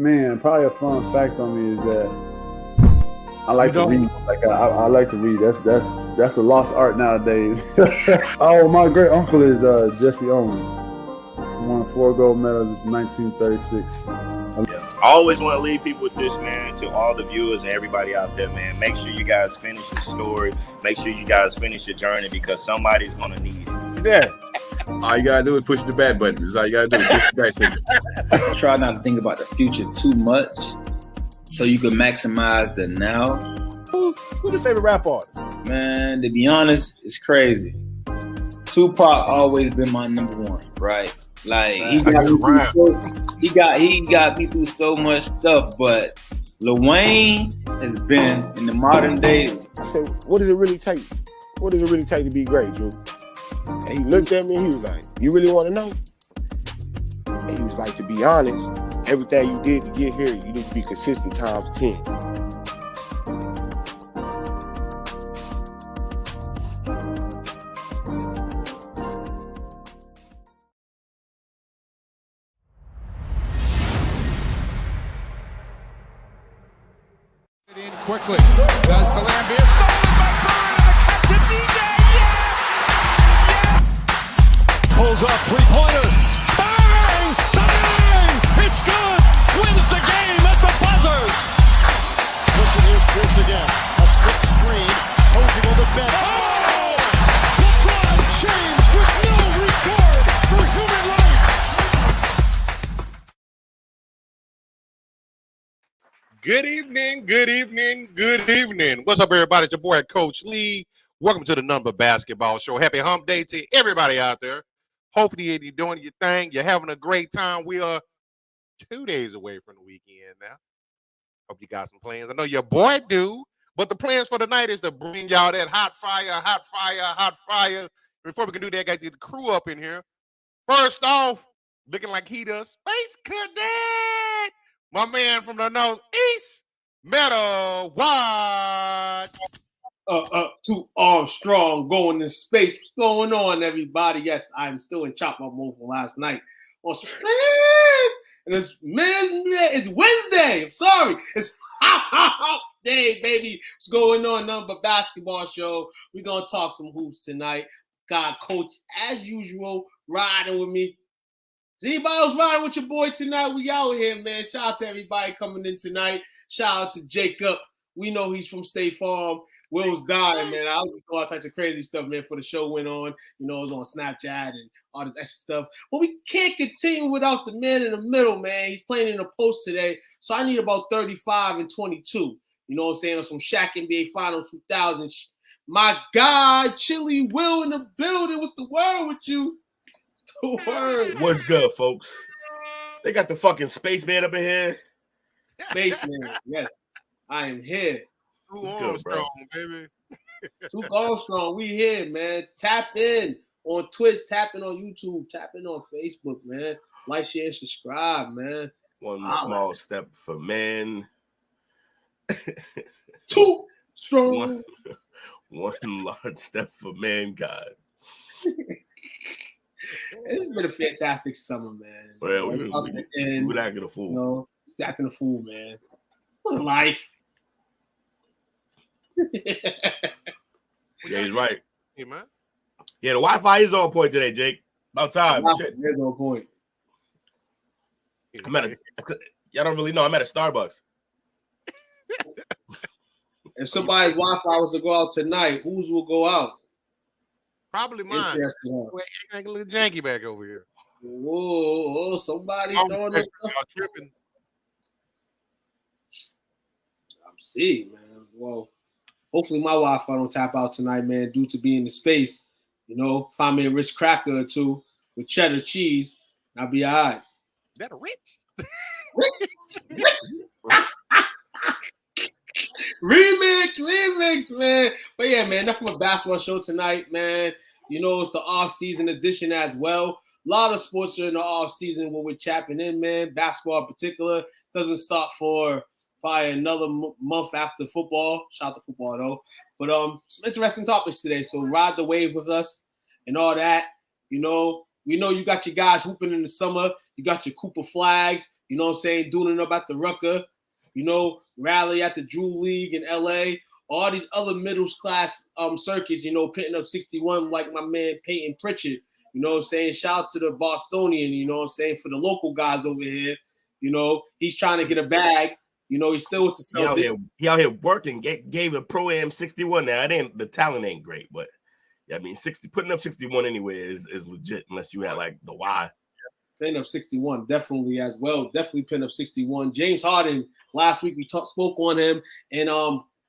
Man, probably a fun fact on me is that I like to read. Like I like to read. That's a lost art nowadays. Oh, my great uncle is Jesse Owens. He won 4 gold medals in 1936. I always want to leave people with this, man, to all the viewers and everybody out there, man. Make sure you guys finish the story. Make sure you guys finish your journey because somebody's going to need it. Yeah. All you got to do is push the back button. That's all you got to do. Push the back signal. Try not to think about the future too much so you can maximize the now. Who's your favorite rap artist? Man, to be honest, it's crazy. Tupac always been my number one, right? Like he got me through so much stuff, but Lil Wayne has been in the modern day. I said, what does it really take? What does it really take to be great, Drew? And he looked at me and he was like, you really want to know? And he was like, to be honest, everything you did to get here, you need to be consistent times 10. Quickly, does the Lambeer, stolen by Curry, the DJ, yeah! Pulls up, three-pointer, bang, bang, it's good, wins the game at the buzzer. Listen, here's Briggs again, a split screen, posing on the bench. Oh! LeBron James with no regard for human rights. Good evening, good evening, good evening. What's up, everybody? It's your boy, Coach Lee. Welcome to the Number Basketball Show. Happy hump day to everybody out there. Hopefully you're doing your thing. You're having a great time. We are 2 days away from the weekend now. Hope you got some plans. I know your boy do, but the plans for tonight is to bring y'all that hot fire, hot fire, hot fire. Before we can do that, I got to get the crew up in here. First off, looking like he does, Space Cadet. My man from the Northeast, Metal Wide. To Armstrong going to space. What's going on, everybody? Yes, I'm still in chop up mode from last night. And it's Wednesday. I'm sorry. It's hot day, baby. What's going on? Number Basketball Show. We're going to talk some hoops tonight. Got Coach, as usual, riding with me. Is anybody else riding with your boy tonight? We out here, man. Shout out to everybody coming in tonight. Shout out to Jacob. We know he's from State Farm. Will's dying, man. I was just doing all types of crazy stuff, man, before the show went on. You know, it was on Snapchat and all this extra stuff. But we can't continue without the man in the middle, man. He's playing in the post today. So I need about 35 and 22. You know what I'm saying? On some Shaq NBA Finals 2000. My God, Chili Will in the building. What's the word with you? What's good, folks? They got the fucking spaceman up in here. Spaceman, yes. I am here. Too Armstrong, baby. Too Armstrong, we here, man. Tap in on Twitch, tap in on YouTube, tap in on Facebook, man. Like, share, and subscribe, man. One small step for men. Too strong. One large step for mankind. It's been a fantastic summer, man. Well, we're acting a fool. You know, acting a fool, man. What a life. Yeah, he's right. Hey, man. Yeah, the Wi-Fi is on point today, Jake. About time. It is on point. Y'all don't really know. I'm at a Starbucks. If somebody's Wi-Fi was to go out tonight, whose will go out? Probably mine. Wait, a little janky back over here. Whoa, somebody throwing this stuff. Tripping. I'm seeing, man. Well, hopefully my Wi-Fi don't tap out tonight, man, due to being in space. You know, find me a rich cracker or two with cheddar cheese, and I'll be all right. Is that a Ritz? Remix, man. But yeah, man, enough of a basketball show tonight, man. You know, it's the off-season edition as well. A lot of sports are in the off-season where we're chapping in, man. Basketball in particular doesn't start for probably another month after football. Shout out to football, though. But some interesting topics today. So ride the wave with us and all that. You know, We know you got your guys hooping in the summer. You got your Cooper Flags, you know what I'm saying, doing it up at the Rucker, you know, Rally at the Drew League in LA. All these other middle class circuits, you know, pitting up 61 like my man Peyton Pritchard. You know what I'm saying? Shout out to the Bostonian, you know what I'm saying, for the local guys over here. You know, he's trying to get a bag. You know, he's still with the Celtics. He out here working, gave a Pro-Am 61 now. The talent ain't great, but I mean, putting up 61 anyway is legit unless you had like the Y. Putting up 61, definitely as well. Definitely putting up 61. James Harden, last week we spoke on him and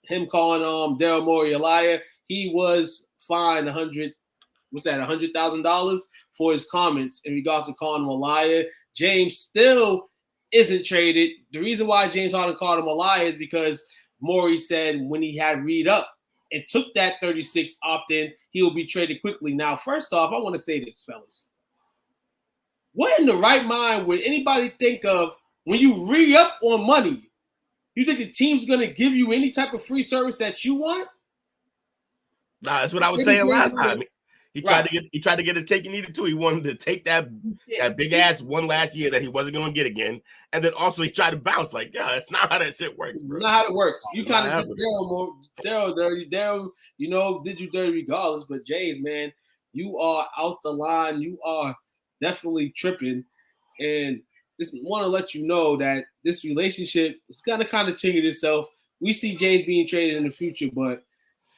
him calling Daryl Morey a liar. He was fined $100,000 for his comments in regards to calling him a liar. James still isn't traded. The reason why James Harden called him a liar is because Morey said when he had Reed up and took that 36 opt-in, he will be traded quickly. Now, first off, I want to say this, fellas. What in the right mind would anybody think of when you re-up on money? You think the team's going to give you any type of free service that you want? Nah, that's what I was saying last time. He tried to get his cake and eat it too. He wanted to take that big ass one last year that he wasn't going to get again, and then also he tried to bounce. Like, yeah, that's not how that shit works, bro. Not how it works. You kind of did Daryl dirty. Daryl, you know, did you dirty regardless. But James, man, you are out the line. You are definitely tripping, and just want to let you know that this relationship is gonna kind of tingle itself. We see James being traded in the future, but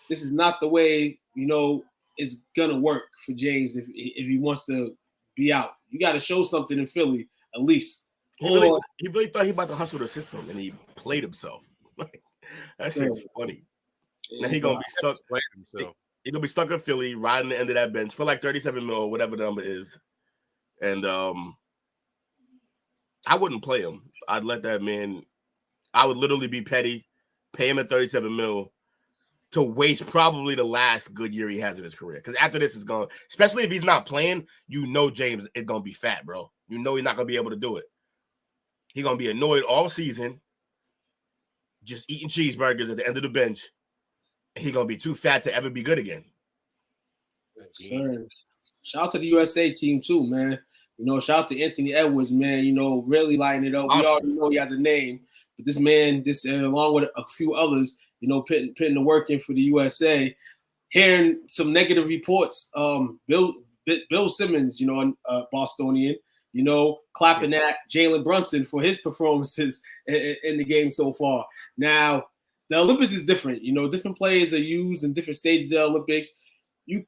this is not the way, you know, it's gonna work for James if he wants to be out. You got to show something in Philly at least. He really thought he about to hustle the system, and he played himself. That shit's funny. Now he gonna be stuck. He gonna be stuck in Philly, riding the end of that bench for like 37 mil, whatever the number is. And I wouldn't play him. I'd let that man. I would literally be petty, pay him at 37 mil to waste probably the last good year he has in his career. Because after this is gone, especially if he's not playing, you know James is gonna be fat, bro. You know he's not gonna be able to do it. He's gonna be annoyed all season, just eating cheeseburgers at the end of the bench. He's gonna be too fat to ever be good again. Shout out to the USA team too, man. You know, shout out to Anthony Edwards, man. You know, really lighting it up. We already know he has a name, but this man, along with a few others, you know, putting the work in for the USA. Hearing some negative reports, Bill Simmons, you know, Bostonian, you know, clapping at Jalen Brunson for his performances in the game so far. Now, the Olympics is different. You know, different players are used in different stages of the Olympics. You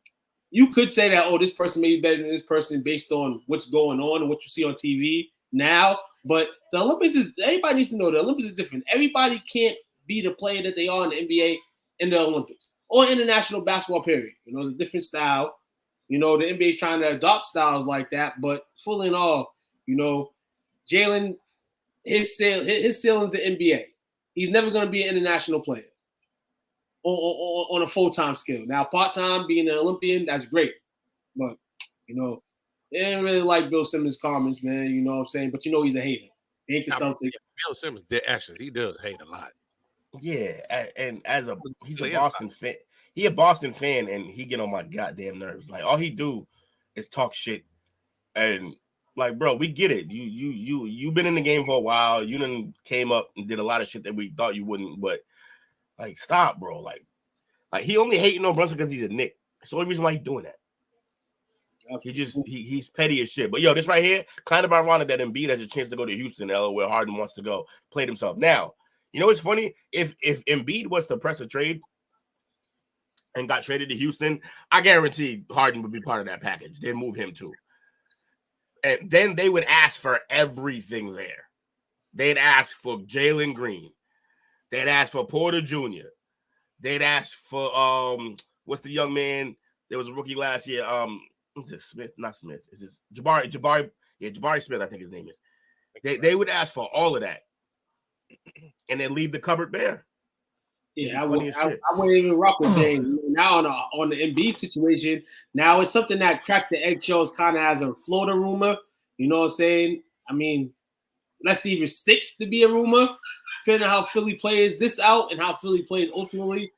could say that, oh, this person may be better than this person based on what's going on and what you see on TV now. But the Olympics everybody needs to know the Olympics is different. Everybody can't be the player that they are in the NBA in the Olympics or international basketball period. You know, it's a different style. You know, the NBA is trying to adopt styles like that. But full in all, you know, Jalen, his ceiling's the NBA. He's never going to be an international player. On a full-time scale. Now, part-time, being an Olympian, that's great. But, you know, they didn't really like Bill Simmons' comments, man. You know what I'm saying? But you know he's a hater. He ain't the Celtics. Bill Simmons, he does hate a lot. Yeah, and he's a Boston fan. He a Boston fan, and he get on my goddamn nerves. Like, all he do is talk shit. And, like, bro, we get it. You've been in the game for a while. You done came up and did a lot of shit that we thought you wouldn't, but like, stop, bro. Like he only hating on Brunson because he's a Knick. That's the only reason why he's doing that. He's petty as shit. But yo, this right here, kind of ironic that Embiid has a chance to go to Houston, where Harden wants to go, played himself. Now, you know what's funny? If Embiid was to press a trade and got traded to Houston, I guarantee Harden would be part of that package. They'd move him too. And then they would ask for everything there. They'd ask for Jalen Green. They'd ask for Porter Jr. They'd ask for what's the young man? There was a rookie last year. What's it? Smith? Not Smith. Is this Jabari? Yeah, Jabari Smith, I think his name is. They would ask for all of that, and then leave the cupboard bare. Yeah, I wouldn't even rock with James. Now on the Embiid situation, now it's something that cracked the eggshells kind of as a floater rumor. You know what I'm saying? I mean, let's see if it sticks to be a rumor. Depending on how Philly plays this out and how Philly plays ultimately.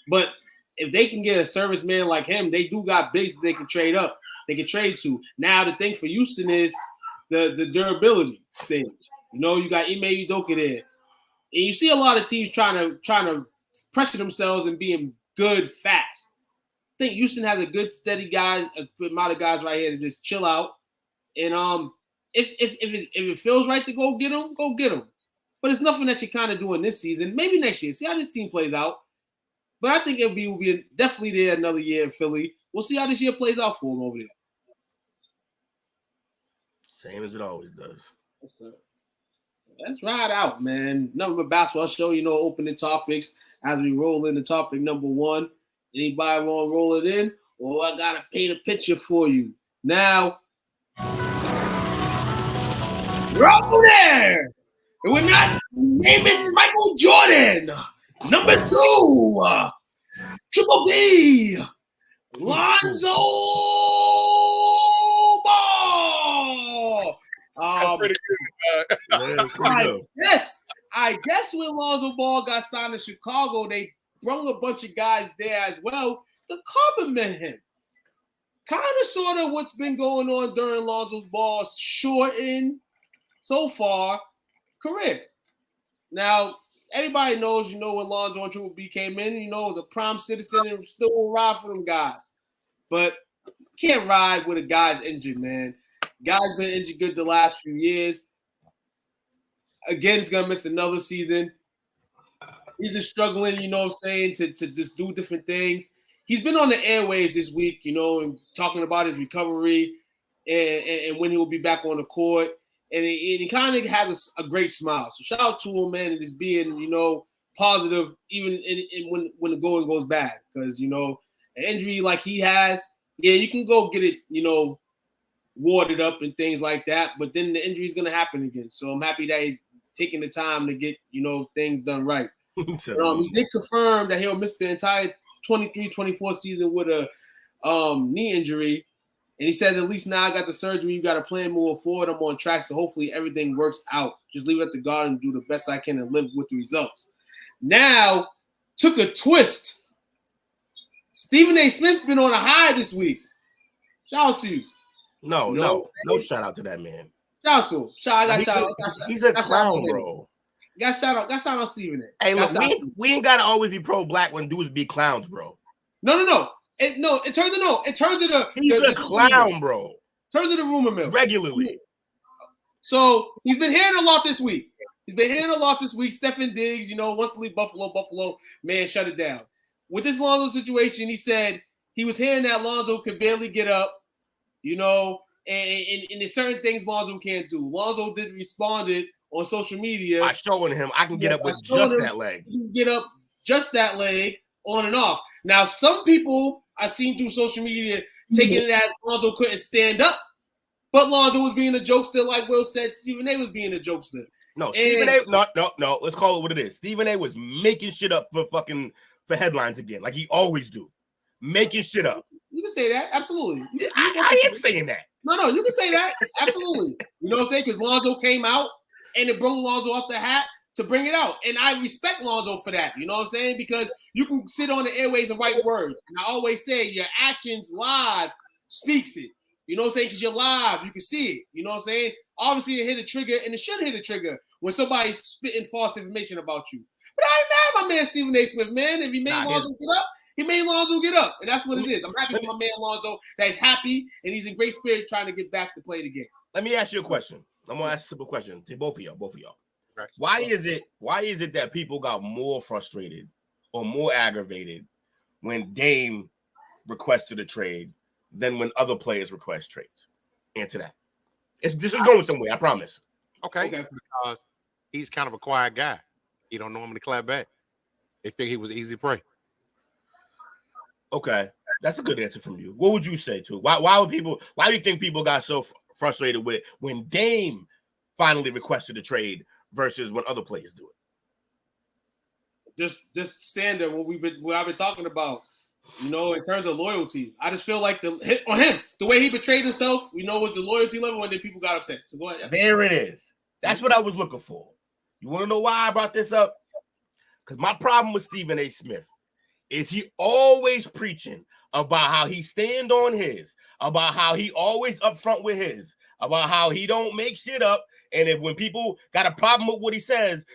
But if they can get a serviceman like him, they do got bigs that they can trade up. they can trade to. Now the thing for Houston is the durability stage. You know, you got Ime Udoka there. And you see a lot of teams trying to pressure themselves and being good fast. I think Houston has a good steady guys, a good amount of guys right here to just chill out. And if it feels right to go get them, go get them. But it's nothing that you're kind of doing this season. Maybe next year. See how this team plays out. But I think will be definitely there another year in Philly. We'll see how this year plays out for him over there. Same as it always does. Let's ride out, man. Number basketball show, you know, opening topics as we roll into topic number 1. Anybody want to roll it in? Well, I got to paint a picture for you. Now, roll there. And we're not naming Michael Jordan. Number 2, Triple B, Lonzo Ball. That's pretty good. That's pretty good. I guess when Lonzo Ball got signed to Chicago, they brought a bunch of guys there as well to compliment him. Kind of sort of what's been going on during Lonzo Ball's shortened, so far, career. Now, everybody knows, you know, when Lonzo and Triple B came in, you know, as a prime citizen and still will ride for them guys. But can't ride with a guy's injured, man. Guy's been injured good the last few years. Again, he's going to miss another season. He's just struggling, you know what I'm saying, to just do different things. He's been on the airwaves this week, you know, and talking about his recovery and when he will be back on the court. And he kind of has a great smile. So shout out to him, man, and just being, you know, positive even when the going goes bad. Because, you know, an injury like he has, yeah, you can go get it, you know, warded up and things like that. But then the injury is going to happen again. So I'm happy that he's taking the time to get, you know, things done right. He did confirm that he'll miss the entire 23-24 season with a knee injury. And he says, at least now I got the surgery. You got to plan moving forward. I'm on track, so hopefully everything works out. Just leave it at the guard and do the best I can and live with the results. Now, took a twist. Stephen A. Smith's been on a high this week. Shout out to you. No shout out to that man. Shout out to him. He's a clown, bro. Got shout out Stephen A. Hey, look, we ain't got to always be pro-black when dudes be clowns, bro. No. In terms of the he's a clown, bro. In terms of the rumor mill. Regularly. So he's been hearing a lot this week. Stephen Diggs, you know, wants to leave Buffalo, man, shut it down. With this Lonzo situation, he said he was hearing that Lonzo could barely get up, you know, and there's certain things Lonzo can't do. Lonzo did responded on social media by showing him I can get up with just that leg. You can get up just that leg on and off. Now, some people I seen through social media taking it as Lonzo couldn't stand up, but Lonzo was being a jokester, like Will said. Stephen A. was being a jokester. No, Stephen A. No. Let's call it what it is. Stephen A. was making shit up for headlines again, like he always do, making shit up. You can say that, absolutely. I am saying that. No, you can say that, absolutely. You know what I'm saying? Because Lonzo came out and it brought Lonzo off the hat to bring it out. And I respect Lonzo for that. You know what I'm saying? Because you can sit on the airways and write words. And I always say your actions live speaks it. You know what I'm saying? Because you're live. You can see it. You know what I'm saying? Obviously, it hit a trigger, and it should hit a trigger when somebody's spitting false information about you. But I ain't mad at my man Stephen A. Smith, man. If he made Lonzo get up, he made Lonzo get up. And that's what it is. I'm happy for my man Lonzo that he's happy, and he's in great spirit trying to get back to play the game. Let me ask you a question. I'm going to ask a simple question to both of y'all. Right. Why is it that people got more frustrated or more aggravated when Dame requested a trade than when other players request trades? Answer that. This is going somewhere, I promise. Okay. Because he's kind of a quiet guy. He don't normally clap back. They figure he was easy prey. Okay. That's a good answer from you. What would you say, too? Why do you think people got so frustrated with it when Dame finally requested a trade versus when other players do it? Just standard what I've been talking about, you know, in terms of loyalty. I just feel like the hit on him, the way he betrayed himself, you know, was the loyalty level, and then people got upset. So go ahead. There it is. That's what I was looking for. You want to know why I brought this up? Because my problem with Stephen A. Smith is he always preaching about how he stand on his, about how he always upfront with his, about how he don't make shit up. And if when people got a problem with what he says,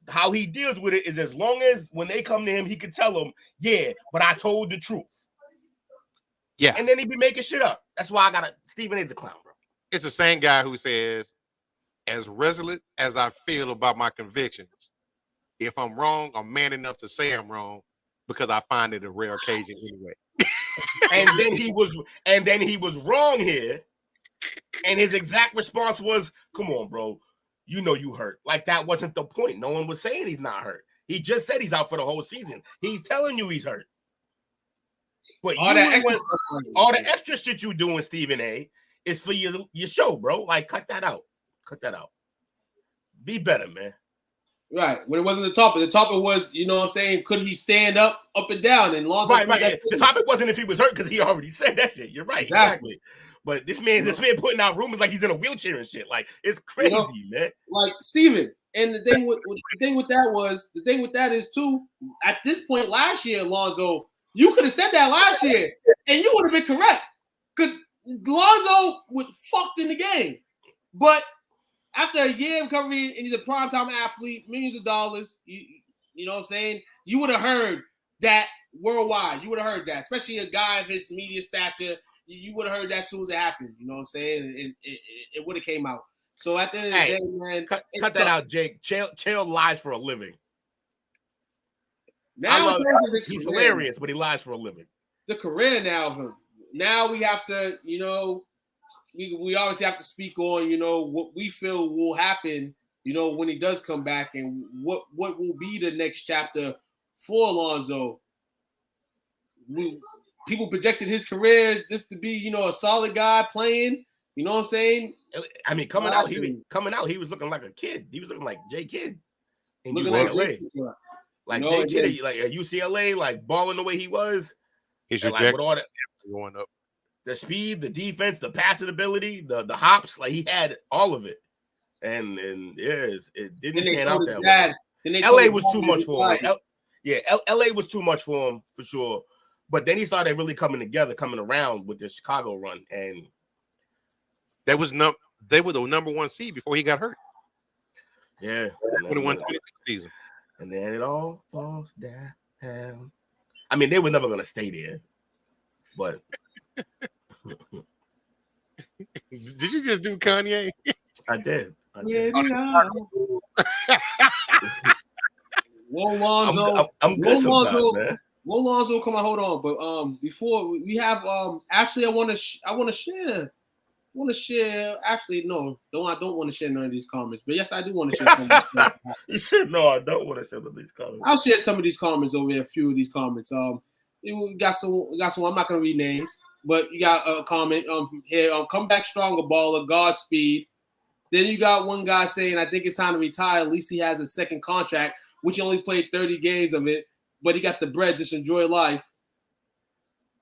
how he deals with it is as long as when they come to him, he can tell them, yeah, but I told the truth. Yeah. And then he be making shit up. That's why I got Stephen A's a clown, bro. It's the same guy who says, as resolute as I feel about my convictions, if I'm wrong, I'm man enough to say I'm wrong because I find it a rare occasion anyway. And then he was wrong here. And his exact response was, come on, bro. You know you hurt. Like that wasn't the point. No one was saying he's not hurt. He just said he's out for the whole season. He's telling you he's hurt. But all the extra shit you doing, Stephen A, is for your show, bro. Like, cut that out. Cut that out. Be better, man. Right. When it wasn't the topic was, you know what I'm saying, could he stand up and down? And Lonzo right. The topic wasn't if he was hurt because he already said that shit. You're right. Exactly. But this man putting out rumors like he's in a wheelchair and shit. Like, it's crazy, man. Like, Steven, and the thing with that is too, at this point last year, Lonzo, you could have said that last year and you would have been correct. Because Lonzo was fucked in the game. But after a year of recovery and he's a primetime athlete, millions of dollars, you know what I'm saying? You would have heard that worldwide. You would have heard that, especially a guy of his media stature. You would have heard that as soon as it happened. You know what I'm saying? And it would have came out. So at the end of the day, man, cut that out, Jake. Chael lies for a living. Now he's hilarious, but he lies for a living. The career now of him. Now we have to, you know, we obviously have to speak on, you know, what we feel will happen, you know, when he does come back and what will be the next chapter for Lonzo. People projected his career just to be, you know, a solid guy playing. You know what I'm saying? I mean, coming out, he was looking like a kid. He was looking like J Kidd in UCLA. Like J Kidd, like at UCLA, like balling the way he was. His like with all that going up. The speed, the defense, the passing ability, the hops, like he had all of it. And yes, it didn't pan out that way. LA was too much for him. LA was too much for him for sure. But then he started really coming around with the Chicago run, and they were the number one seed before he got hurt. Yeah, 21-22 season, and then it all falls down. I mean, they were never gonna stay there, but did you just do Kanye? I did. Whoa, Lonzo. I'm good sometimes, man. Well, Lonzo, come on, hold on. But before we have actually I want to share. Actually, no, I don't want to share none of these comments. But yes, I do want to share some. You said no, I don't want to share these comments. I'll share some of these comments over here. A few of these comments. We got some. I'm not gonna read names, but you got a comment here. Come back stronger, baller. Godspeed. Then you got one guy saying, I think it's time to retire. At least he has a second contract, which he only played 30 games of it. But he got the bread, just enjoy life.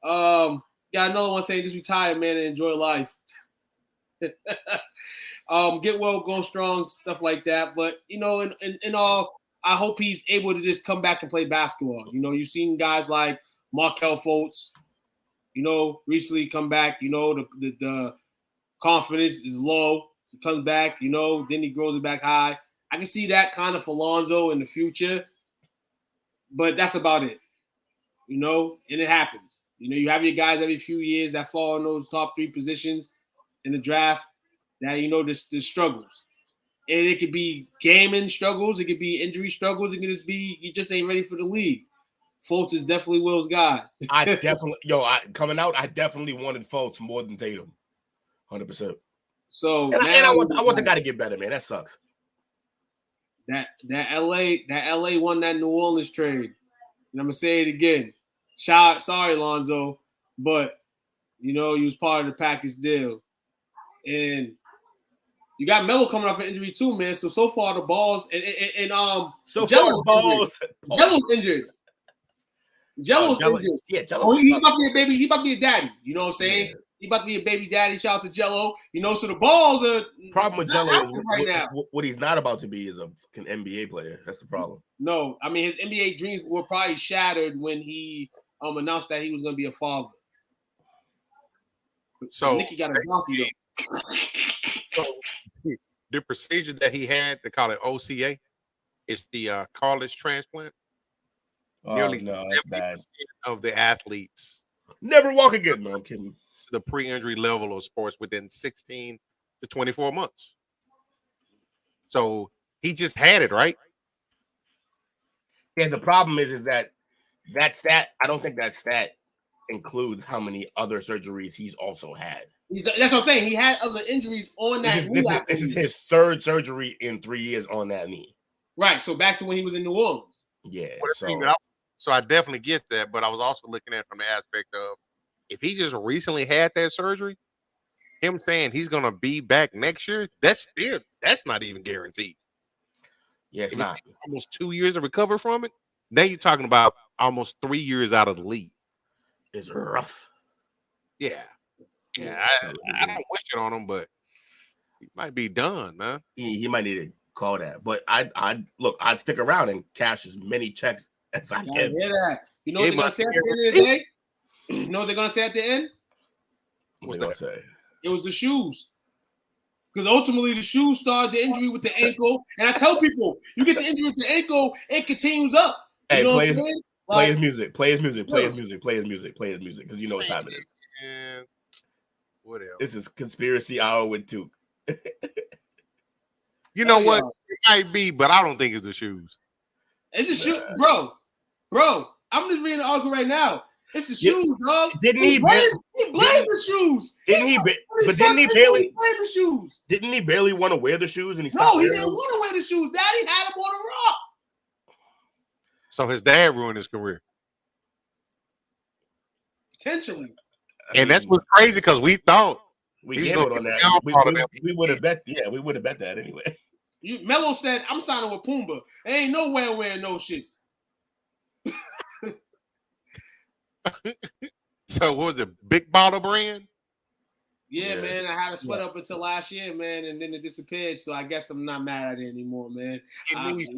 Got another one saying just retire, man, and enjoy life. Get well, go strong, stuff like that. But, you know, in all, I hope he's able to just come back and play basketball. You know, you've seen guys like Markelle Fultz, you know, recently come back. You know, the confidence is low. He comes back, you know, then he grows it back high. I can see that kind of for Lonzo in the future. But that's about it, you know, and it happens. You know, you have your guys every few years that fall in those top 3 positions in the draft that, you know, there's struggles. And it could be gaming struggles. It could be injury struggles. It could just be you just ain't ready for the league. Fultz is definitely Will's guy. I definitely wanted Fultz more than Tatum, 100%. So I want the guy to get better, man. That sucks. That LA won that New Orleans trade. And I'm gonna say it again. Sorry, Lonzo, but you know, you was part of the package deal. And you got Melo coming off an injury too, man. So far the balls and Jello's injured. Jello's injured. Yeah, Jello. He's about to be a baby. He's about to be a daddy. You know what I'm saying? Yeah. He about to be a baby daddy. Shout out to Jello. You know, so the balls are problem with Jello is what he's not about to be is a fucking NBA player. That's the problem. No, I mean his NBA dreams were probably shattered when he announced that he was going to be a father. So Nikki got a donkey though. So the procedure that he had, they call it OCA. It's the cartilage transplant. Nearly no, that's bad. 70% of the athletes Never walk again. No, I'm kidding. to the pre-injury level of sports within 16 to 24 months. So he just had it, right? Yeah, the problem is that stat, I don't think that stat includes how many other surgeries he's also had. That's what I'm saying. He had other injuries on that knee. This is his third surgery in 3 years on that knee. Right. So back to when he was in New Orleans. Yeah. So I definitely get that, but I was also looking at it from the aspect of if he just recently had that surgery, him saying he's gonna be back next year, that's not even guaranteed. Yeah, it's not. Almost 2 years to recover from it. Now you're talking about almost 3 years out of the league. It's rough. Yeah. Yeah, I don't wish it on him, but he might be done, man. He might need to call that. But I'd stick around and cash as many checks as I can. Hear that. You know what they're gonna say at the end of the day? You know what they're gonna say at the end? What's they gonna say? It was the shoes. Because ultimately the shoes started the injury with the ankle. And I tell people, you get the injury with the ankle, it continues up. You Hey, know play his music. Because you know what time it is. And what else? This is conspiracy hour with Duke. You know what? It might be, but I don't think it's the shoes. It's the shoes, bro. Bro, I'm just reading the article right now. It's the shoes, dog. Didn't he blamed the shoes? Didn't he blame the shoes? Didn't he barely want to wear the shoes and he stopped? No, he didn't want to wear the shoes. Daddy had him on the rock. So his dad ruined his career. Potentially. And that's what's crazy because we thought we gambled on that. We would have bet. Yeah, we would have bet that anyway. Melo said, "I'm signing with Pumbaa. There ain't no way I'm wearing no shits." So what was it? Big Bottle brand? Yeah, man. I had a sweat up until last year, man, and then it disappeared. So I guess I'm not mad at it anymore, man. Big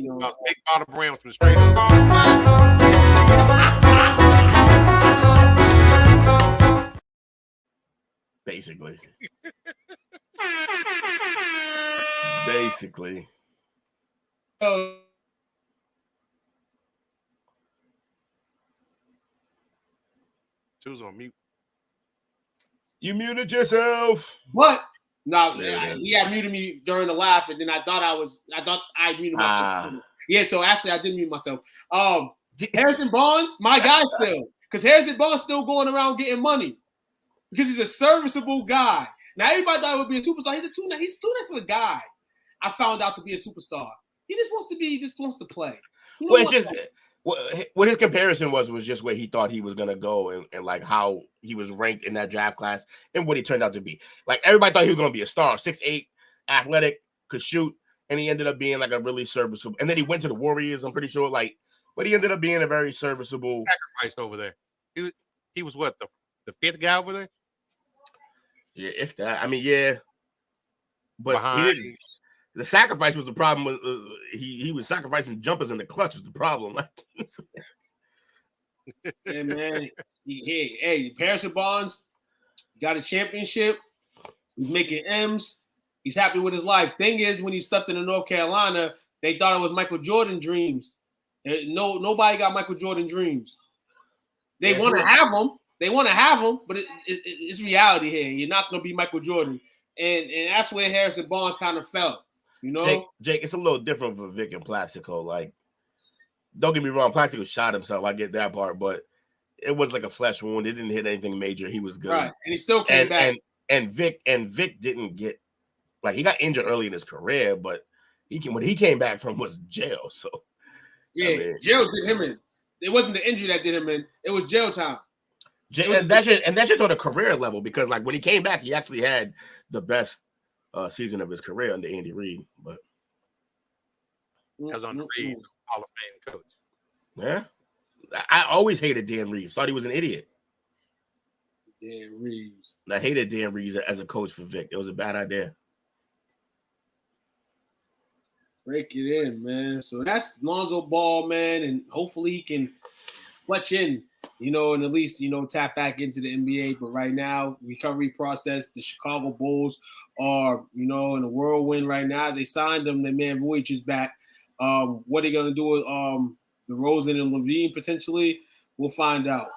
Bottle brand from straight up. Basically. Two's on mute. You muted yourself. What? No, he had muted me during the laugh, and then I thought I muted myself. Yeah, so actually I did mute myself. Harrison Barnes, my guy still. Because Harrison Barnes still going around getting money. Because he's a serviceable guy. Now everybody thought he would be a superstar. He's too nice of a guy. I found out to be a superstar. He just wants to play. What his comparison was just where he thought he was gonna go and like how he was ranked in that draft class and what he turned out to be. Like everybody thought he was gonna be a star, 6'8", athletic, could shoot, and he ended up being like a really serviceable. And then he went to the Warriors, I'm pretty sure, but he ended up being a very serviceable. Sacrificed over there. He was what, the fifth guy over there? Yeah, if that. I mean, yeah. But the sacrifice was the problem. He was sacrificing jumpers in the clutch was the problem. Yeah, man. Hey, Harrison Barnes got a championship. He's making M's. He's happy with his life. Thing is, when he stepped into North Carolina, they thought it was Michael Jordan dreams. Nobody got Michael Jordan dreams. They want to have him. They want to have him, but it's reality here. You're not going to be Michael Jordan. And that's where Harrison Barnes kind of fell. You know? Jake, it's a little different for Vic and Plaxico. Like, don't get me wrong, Plaxico shot himself. I get that part, but it was like a flesh wound. It didn't hit anything major. He was good. Right. And he still came back. And Vic didn't get, like, he got injured early in his career, but when he came back from was jail. So yeah, jail did him in. It wasn't the injury that did him in. It was jail time. And that's just on a career level, because like when he came back, he actually had the best season of his career under Andy Reid. But as under Reid, Hall of Fame coach. Yeah, I always hated Dan Reeves. Thought he was an idiot. Dan Reeves. I hated Dan Reeves as a coach for Vic. It was a bad idea. Break it in, man. So that's Lonzo Ball, man, and hopefully he can fletch in and at least, tap back into the NBA. But right now, recovery process, the Chicago Bulls are, in a whirlwind right now. They signed them. Their man Vujicic is back. What are they going to do with DeRozan and Levine potentially? We'll find out.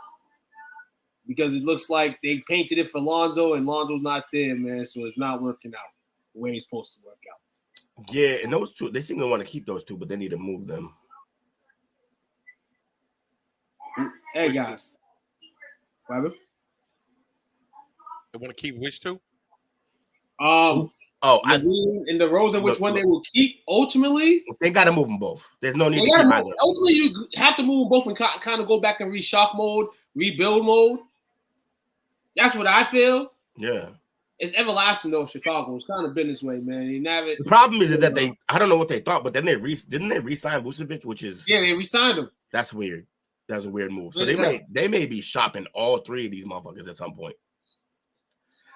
Because it looks like they painted it for Lonzo, and Lonzo's not there, man. So it's not working out the way it's supposed to work out. Yeah, and those two, they seem to want to keep those two, but they need to move them. Hey, guys. Robert? They want to keep which two? And DeRozan, which one they will keep ultimately? They got to move them both. There's no need to keep either. Ultimately, you have to move them both and kind of go back in reshock mode, rebuild mode. That's what I feel. Yeah. It's everlasting, though, Chicago. It's kind of been this way, man. The problem is that I don't know what they thought, but then didn't they re-sign Vucevic, which is... Yeah, they re-signed him. That's weird. That's a weird move. So they may be shopping all three of these motherfuckers at some point.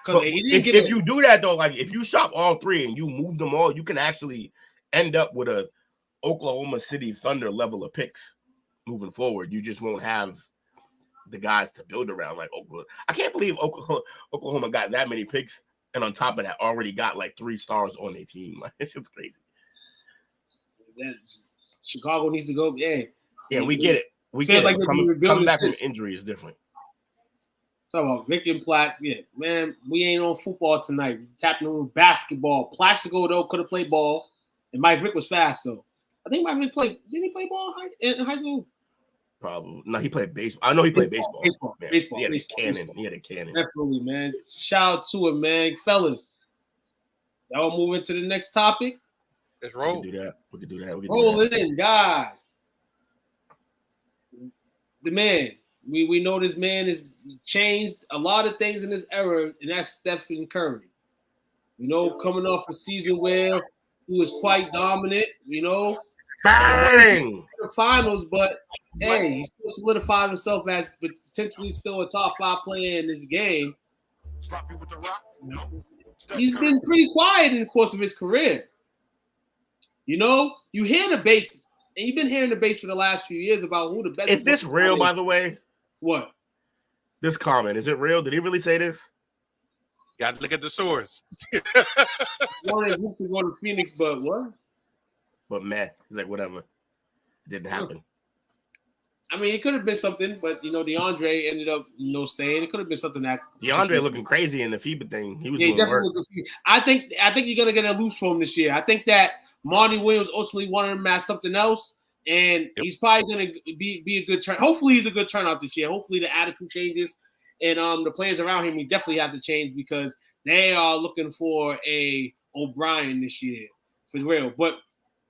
But if you do that, though, like if you shop all three and you move them all, you can actually end up with a Oklahoma City Thunder level of picks moving forward. You just won't have the guys to build around like Oklahoma. I can't believe Oklahoma got that many picks, and on top of that, already got like 3 stars on their team. Like, it's just crazy. Chicago needs to go. Yeah, we get it. We get like it. Coming back from injury is different. Talk about Vic and Platt. Yeah, man, we ain't on football tonight. We tapping on basketball. Plaxico, though, could have played ball, and Mike Vick was fast, though. I think Mike Vick played. Did he play ball in high school? Probably. No, he played baseball. I know he played baseball. Baseball. He had a cannon. Definitely, man. Shout out to it, man. Fellas, y'all move into the next topic. Let's roll. We can do that. Roll it in, guys. The man. We know this man has changed a lot of things in this era, and that's Stephen Curry. Coming off a season where he was quite dominant, Bang! The finals, but hey, he still solidified himself as potentially still a top 5 player in this game. He's been pretty quiet in the course of his career. You hear debates, and you've been hearing debates for the last few years about who the best. Is this real, by the way? What? This comment, is it real? Did he really say this? Got to look at the source. Wanted Luke to go to Phoenix, but what? But man, he's like, whatever. It didn't happen. I mean, it could have been something, but DeAndre ended up staying. It could have been something that DeAndre looking crazy in the FIBA thing. He was doing work. I think you're gonna get a loose from him this year. I think that Monty Williams ultimately wanted him as something else. And he's probably going to be a good turn. Hopefully, he's a good turnout this year. Hopefully, the attitude changes, and the players around him, he definitely have to change because they are looking for a O'Brien this year for real. But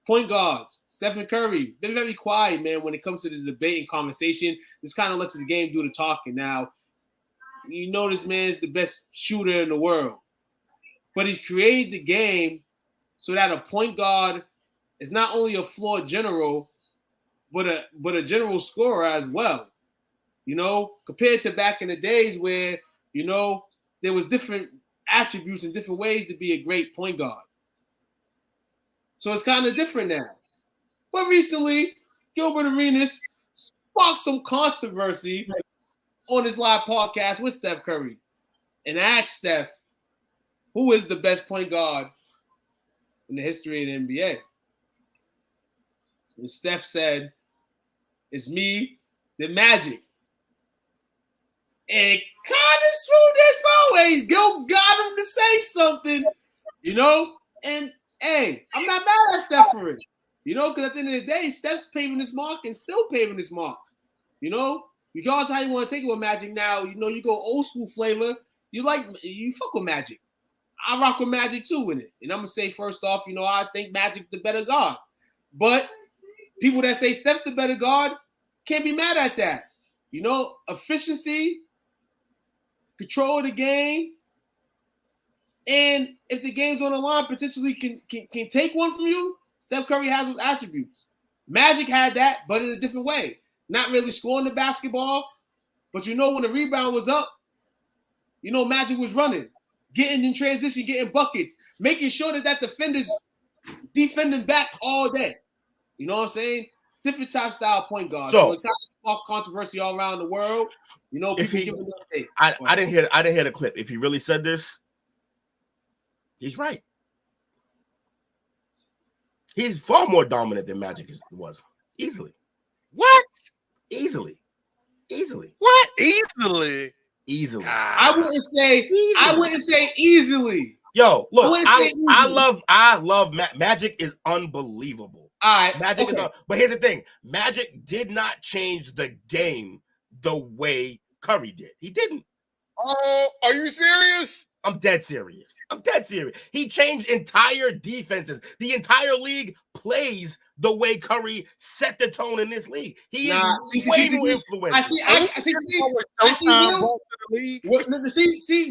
point guards, Stephen Curry, been very quiet, man. When it comes to the debate and conversation, this kind of lets the game do the talking. Now, this man's the best shooter in the world, but he's created the game so that a point guard is not only a floor general, but a general scorer as well. Compared to back in the days where, there was different attributes and different ways to be a great point guard. So it's kind of different now. But recently, Gilbert Arenas sparked some controversy on his live podcast with Steph Curry and asked Steph, who is the best point guard in the history of the NBA? And Steph said, it's me, the Magic. And it kind of screwed this way. Gil got him to say something, And, hey, I'm not mad at Steph for it. Because at the end of the day, Steph's paving his mark and still paving his mark. Regardless of how you want to take it with Magic now, you go old school flavor. You fuck with Magic. I rock with Magic too in it. And I'm going to say first off, I think Magic the better guard. But people that say Steph's the better guard can't be mad at that. Efficiency, control of the game, and if the game's on the line, potentially can take one from you. Steph Curry has those attributes. Magic had that, but in a different way. Not really scoring the basketball, but when the rebound was up, Magic was running, getting in transition, getting buckets, making sure that defender's defending back all day. You know what I'm saying? Different type style point guard. So spark controversy all around the world. You know, If people he, I didn't hear the clip. If he really said this, he's right. He's far more dominant than Magic was. Easily. What? Easily. What? Easily. I wouldn't say easily. Yo, look, I love Magic is unbelievable. All right, Magic is but here's the thing. Magic did not change the game the way Curry did. He didn't. Oh, are you serious? I'm dead serious. He changed entire defenses. The entire league plays the way Curry set the tone in this league. He is way more influential. I see.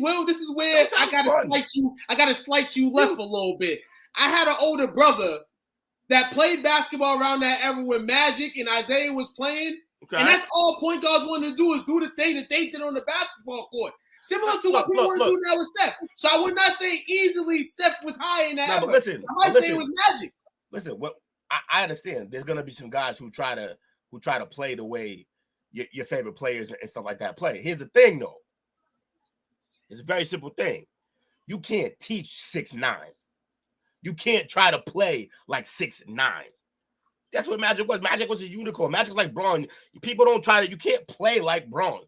Will, this is where I gotta slight you left a little bit. I had an older brother that played basketball around that era when Magic and Isaiah was playing. Okay. And that's all point guards wanted to do is do the things that they did on the basketball court. Similar to what people want to do now with Steph. So I would not say easily Steph was high in that era. But listen, I might say it was Magic. Listen, what I understand. There's gonna be some guys who try to play the way your favorite players and stuff like that play. Here's the thing, though. It's a very simple thing. You can't teach 6'9". You can't try to play like 6'9". That's what Magic was. Magic was a unicorn. Magic's like Braun. People don't try to. You can't play like Braun.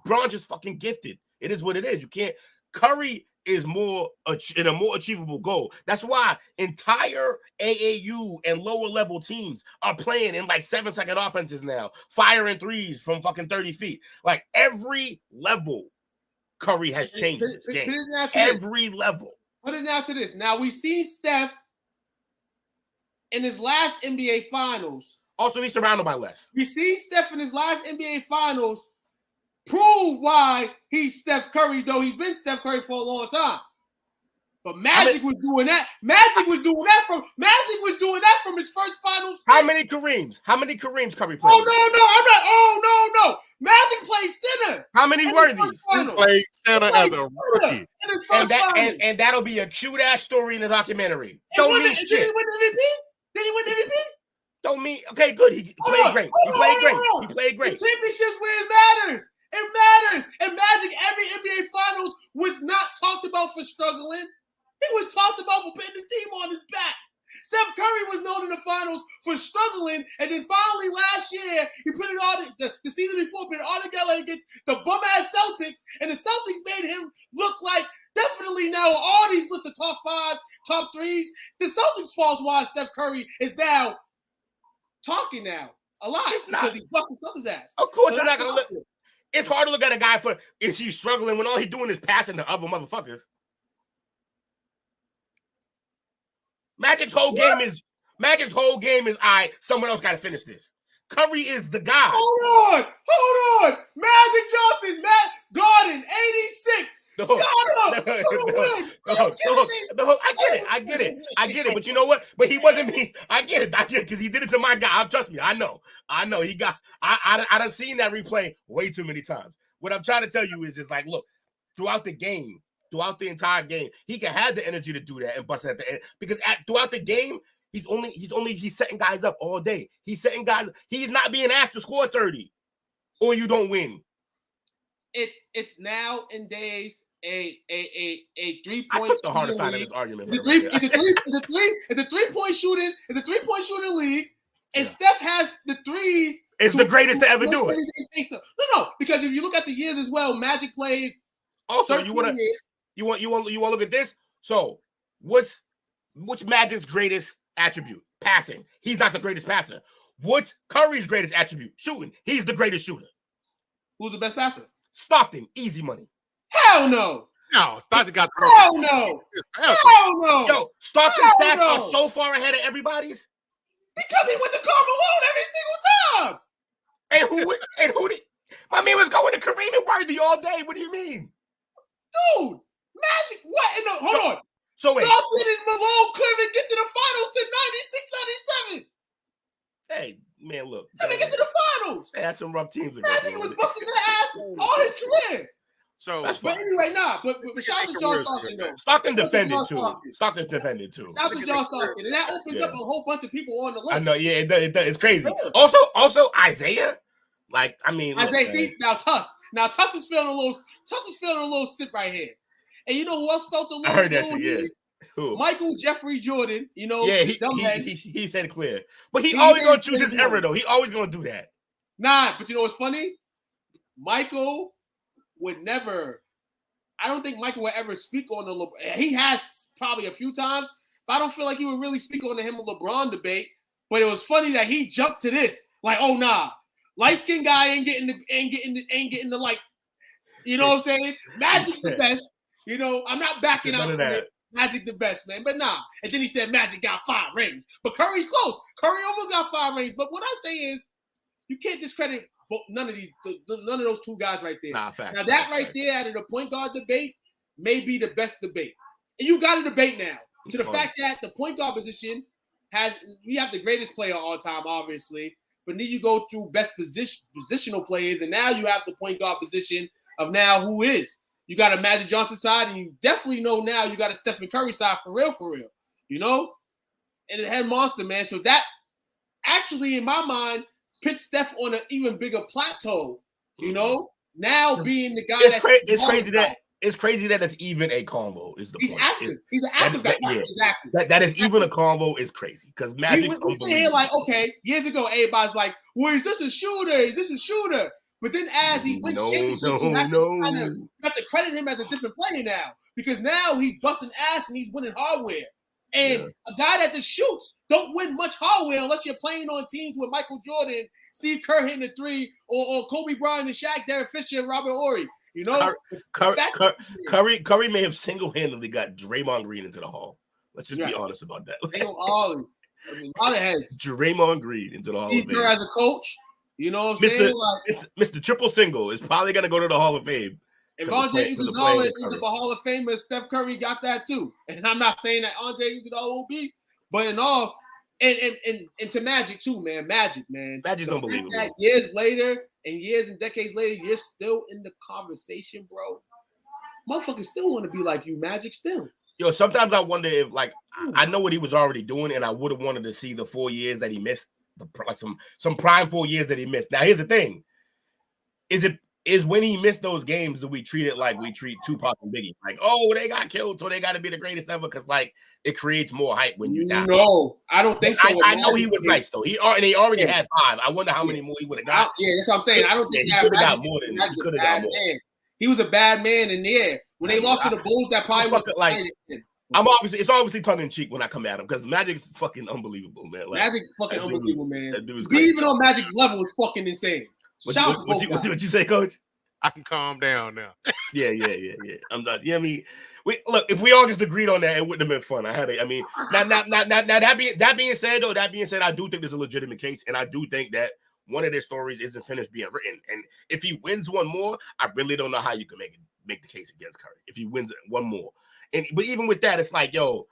Braun just fucking gifted. It is what it is. You can't. Curry is more in a more achievable goal. That's why entire AAU and lower level teams are playing in like 7-second offenses now, firing threes from fucking 30 feet. Like every level, Curry has changed this game. Every level. Put it now to this. Now we see Steph in his last NBA Finals. Also, he's surrounded by less. We see Steph in his last NBA Finals prove why he's Steph Curry, though he's been Steph Curry for a long time. But Magic was doing that. Magic was doing that from his first Finals. How many Kareems Curry played? Oh no. Magic played center. How many Worthies? He played center as a rookie. And that'll be a cute ass story in the documentary. Don't mean shit. Did he win MVP? Don't mean okay. Good. He played great. He played great. The championships where it matters. It matters. And Magic, every NBA Finals was not talked about for struggling. He was talked about for putting the team on his back. Steph Curry was known in the Finals for struggling, and then finally last year he put it all the season before put it all together against the bum ass Celtics, and the Celtics made him look like definitely now all these lists of top 5s, top 3s. The Celtics falls why Steph Curry is now talking now a lot because he busted Celtics ass. Of course, so they're not gonna look. It's hard to look at a guy for is he struggling when all he's doing is passing to other motherfuckers. Magic's whole game is all right, someone else got to finish this. Curry is the guy. Hold on. Magic Johnson, Matt Garden, 86. Start up for the win. I get it. But you know what? But he wasn't me. I get it because he did it to my guy. Trust me. I know. He got. I done seen that replay way too many times. What I'm trying to tell you is just like, look, throughout the entire game, he can have the energy to do that and bust it at the end because throughout the game, he's setting guys up all day. He's setting guys. He's not being asked to score 30, or you don't win. It's nowadays a 3-point. I took the harder side of this argument. It's a 3-point shooting. It's a 3-point shooting league, and Steph has the threes. It's the greatest to ever do it. No, because if you look at the years as well, Magic played. Also, you want to look at this? So, what's Magic's greatest attribute? Passing. He's not the greatest passer. What's Curry's greatest attribute? Shooting. He's the greatest shooter. Who's the best passer? Stockton. Easy money. Hell no. No, Stockton got the Hell no. Yo, Stockton's stats are so far ahead of everybody's. Because he went to Karl Malone every single time. And who did? My man was going to Kareem and Worthy all day. What do you mean? Dude, Magic, what? Hold on. So wait. Stockton and Malone couldn't even get to the finals to 96, 97. Hey, man, look. Let me get to the finals. They had some rough teams. Magic was busting their ass all his career. So, but anyway, but shout out to John Stockton, though. Stockton defended too. Shout out to John Stockton. And that opens up a whole bunch of people on the list. I know, yeah, it's crazy. Also, Isaiah. Like, I mean, I say, see now, Tuss is feeling a little sip right here. And you know who else felt a little? I heard that shit. Yeah. Who? Michael Jeffrey Jordan. You know, yeah, he said it clear, but he always gonna choose his error though. He always gonna do that. Nah, but you know what's funny? Michael would never. I don't think Michael would ever speak on the LeBron. He has probably a few times, but I don't feel like he would really speak on the him and LeBron debate. But it was funny that he jumped to this, like, oh nah, light skinned guy ain't getting the like, you know what I'm saying? Magic's the best. You know, I'm not backing out of it. Magic the best, man. But nah. And then he said Magic got 5 rings. But Curry's close. Curry almost got 5 rings. But what I say is, you can't discredit none of those 2 guys right there. Nah, fact, now that right there out of the point guard debate may be the best debate. And you got a debate now. To the fact that the point guard position we have the greatest player of all time, obviously. But then you go through best positional players, and now you have the point guard position of now who is. You got a Magic Johnson side, and you definitely know now you got a Stephen Curry side for real. You know? And it had monster, man. So that actually, in my mind, puts Steph on an even bigger plateau. You know? Now being the guy it's crazy that it's even a combo. Is the He's point. active. He's an active guy. Yeah. Exactly. That is even a combo is crazy because Magic's we sit here like, okay, years ago, everybody's like, well, is this a shooter? Is this a shooter? But then as he wins championships, you have to credit him as a different player now because now he's busting ass and he's winning hardware. And a guy that just shoots don't win much hardware unless you're playing on teams with Michael Jordan, Steve Kerr hitting the 3, or Kobe Bryant and Shaq, Derek Fisher, and Robert Horry. You know, Curry may have single-handedly got Draymond Green into the Hall. Let's just be honest about that. A lot of heads. Draymond Green into the Hall Steve of Fame. Kerr as a coach. You know what I'm saying? Mr. Triple Single is probably going to go to the Hall of Fame. If Andre Iguodala ends up a Hall of Famer, Steph Curry got that too. And I'm not saying that Andre Iguodala will be, but in all, and to Magic too, man. Magic's unbelievable. That years later and years and decades later, you're still in the conversation, bro. Motherfuckers still want to be like you, Magic still. Yo, sometimes I wonder if, like, I know what he was already doing, and I would have wanted to see the 4 years that he missed, some prime 4 years that he missed. Now, here's the thing: is when he missed those games, do we treat it like we treat Tupac and Biggie? Like, oh, they got killed, so they got to be the greatest ever, because like it creates more hype when you die. No, I don't think so. I know he was nice though. He already had 5. I wonder how many more he would have got. Yeah, that's what I'm saying. I don't think he could have got more than he could have got more. He was a bad man, and when they lost to the Bulls, that probably was like. It's obviously tongue in cheek when I come at him because Magic's fucking unbelievable, man. Like, Magic's fucking unbelievable, man. To be even on Magic's level is fucking insane. What you say, Coach? I can calm down now. Yeah. I'm not. Yeah, I mean, look. If we all just agreed on that, it wouldn't have been fun. Now that being said, I do think there's a legitimate case, and I do think that one of their stories isn't finished being written. And if he wins one more, I really don't know how you can make the case against Curry if he wins one more. But even with that, it's like, yo,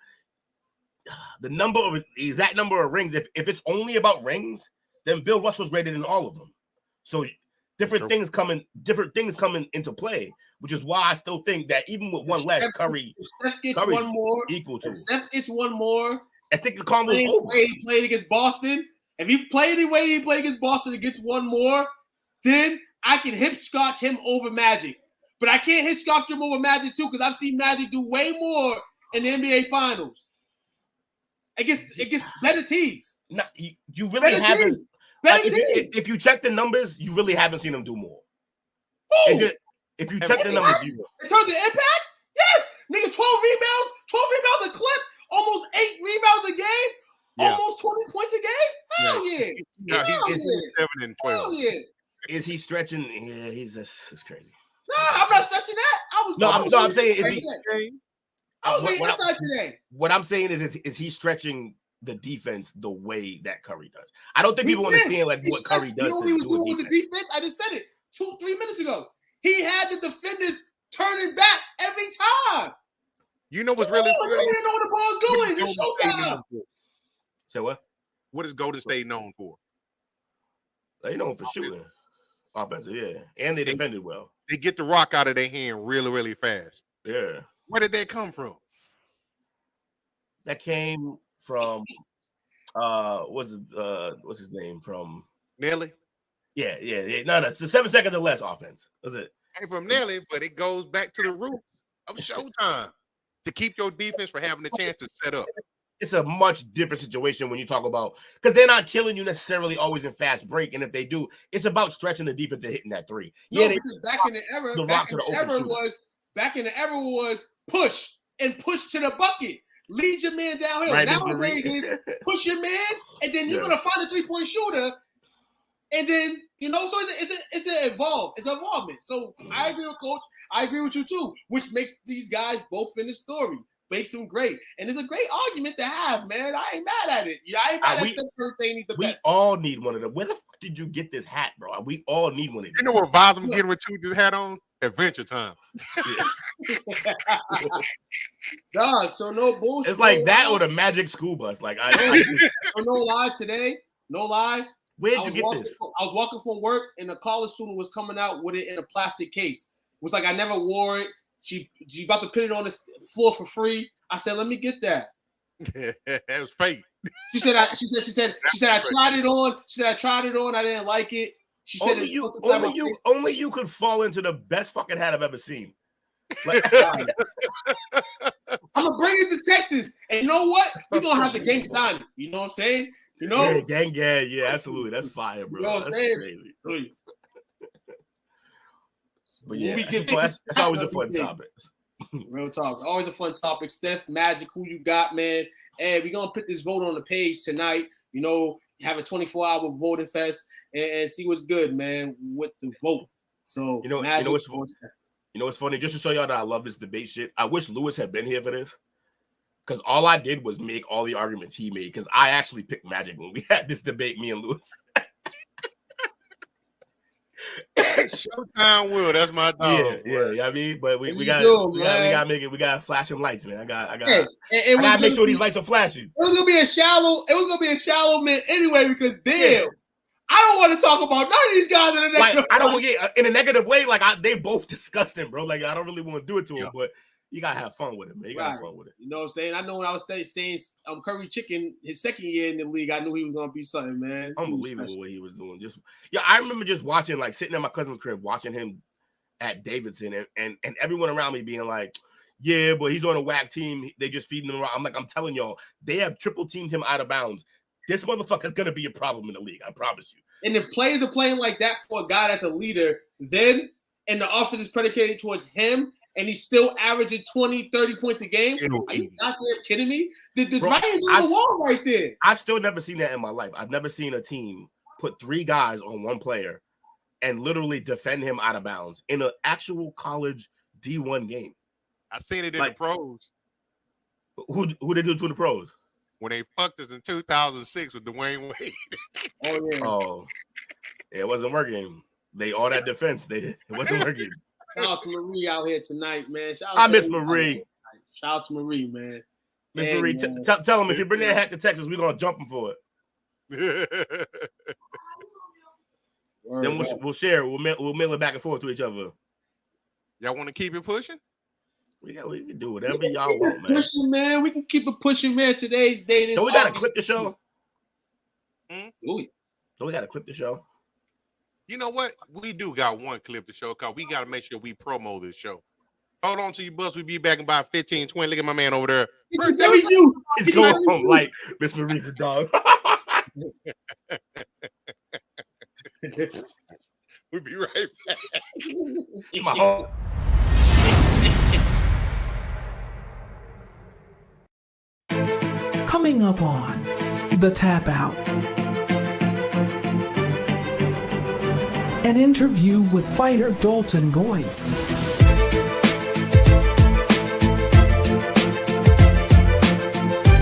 the exact number of rings. If it's only about rings, then Bill Russell's rated in all of them. So different things coming into play, which is why I still think that even with one less, Curry. If Steph gets one more, equal to. If Steph gets one more, I think the combo is over. He played against Boston. If he played the way he played against Boston and gets one more, then I can hip scotch him over Magic. But I can't hip scotch him over Magic too because I've seen Magic do way more in the NBA Finals. It gets better teams. No, you really haven't. If you check the numbers, you really haven't seen him do more. If you check the numbers, in terms of impact, yes, nigga, 12 rebounds a clip, almost 8 rebounds a game, almost 20 points a game. Hell yeah! He's 7 and 12. Hell yeah! Is he stretching? Yeah, it's crazy. No, I'm not stretching that. I'm saying is he? I was being inside today. What I'm saying is he stretching the defense the way that Curry does? I don't think people understand like what Curry does. You know what he was doing with the defense? I just said it 2-3 minutes ago. He had the defenders turning back every time. You know what's really? You didn't know where the ball's going. It's showtime. Say what? What is Golden State known for? They known for shooting. Offensive, yeah. And they defended well. They get the rock out of their hand really, really fast. Yeah. Where did that come from? That came from what's his name? From Nelly? Yeah. No, it's the 7 seconds or less offense. That's it. Ain't from Nelly, but it goes back to the roots of Showtime to keep your defense from having a chance to set up. It's a much different situation when you talk about, because they're not killing you necessarily always in fast break, and if they do, it's about stretching the defense and hitting that three. No, because back in the era was push and push to the bucket. Lead your man downhill. Right, nowadays is push your man, and then you're gonna find a 3-point shooter, and then so it's an involvement. So I agree with Coach. I agree with you too, which makes these guys both finish story. Makes them great, and it's a great argument to have, man. I ain't mad at it. I ain't mad at Steph Curry saying he's the best. We all need one of them. Where the fuck did you get this hat, bro? We all need one of these. You know what vibes I'm getting with this hat on? Adventure Time. God, so no bullshit. It's like that or the Magic School Bus. Like no lie today. No lie. Where'd you get this? I was walking from work, and a college student was coming out with it in a plastic case. It was like I never wore it. She about to put it on the floor for free. I said, "Let me get that." It was fake. She said, I tried it on. She said, I tried it on. I didn't like it. She said, only you could fall into the best fucking hat I've ever seen. Like, I'm gonna bring it to Texas, and you know what? We're gonna have the gang sign it. You know what I'm saying? Yeah, gang, yeah, absolutely. That's fire, bro. You know what I'm saying? Crazy. But yeah, that's always a fun topic. Real talk. It's always a fun topic. Steph, Magic, who you got, man? Hey, we're going to put this vote on the page tonight. Have a 24-hour voting fest and see what's good, man, with the vote. So, what's funny? Just to show y'all that I love this debate shit, I wish Lewis had been here for this. Because all I did was make all the arguments he made. Because I actually picked Magic when we had this debate, me and Lewis. Showtime Will, that's my dog. Yeah. I mean, but we gotta make it. We got flashing lights, man. I gotta make sure these lights are flashing. It was gonna be a shallow man anyway, because damn, I don't want to talk about none of these guys in the negative. Like, I don't want to get in a negative way. Like they both disgusting, bro. Like I don't really want to do it to him, but you gotta have fun with it, man. You gotta have fun with it. You know what I'm saying? I know when I was saying Curry Chicken his second year in the league, I knew he was gonna be something, man. Unbelievable what he was doing. I remember just watching, like sitting at my cousin's crib, watching him at Davidson, and everyone around me being like, "Yeah, but he's on a whack team. They just feeding him around." I'm like, I'm telling y'all, they have triple teamed him out of bounds. This motherfucker's gonna be a problem in the league. I promise you. And if players are playing like that for a guy that's a leader, then and the offense is predicated towards him, and he's still averaging 20, 30 points a game. Are you not kidding me? The writing's on the wall right there. I've still never seen that in my life. I've never seen a team put 3 guys on one player and literally defend him out of bounds in an actual college D1 game. I seen it in the pros. Who they do to the pros? When they fucked us in 2006 with Dwayne Wade. Oh, yeah, it wasn't working. All that defense, it wasn't working. Shout out to Marie out here tonight, man. I miss Marie. Shout out to Marie, man. Miss Marie, tell him if you bring that hat to Texas, we're gonna jump him for it. Then we'll share. We'll mail it back and forth to each other. Y'all want to keep it pushing? We can do whatever y'all want, man. Pushing, man. We can keep it pushing, man. Today's day. Don't we gotta clip the show? Don't we gotta clip the show? You know what? We do got one clip to show because we got to make sure we promo this show. Hold on to your bus. We'll be back in about 15, 20. Look at my man over there. He's going home like Miss Marie's a dog. We'll be right back. It's my home. Coming up on The Tap Out. An interview with fighter Dalton Goins.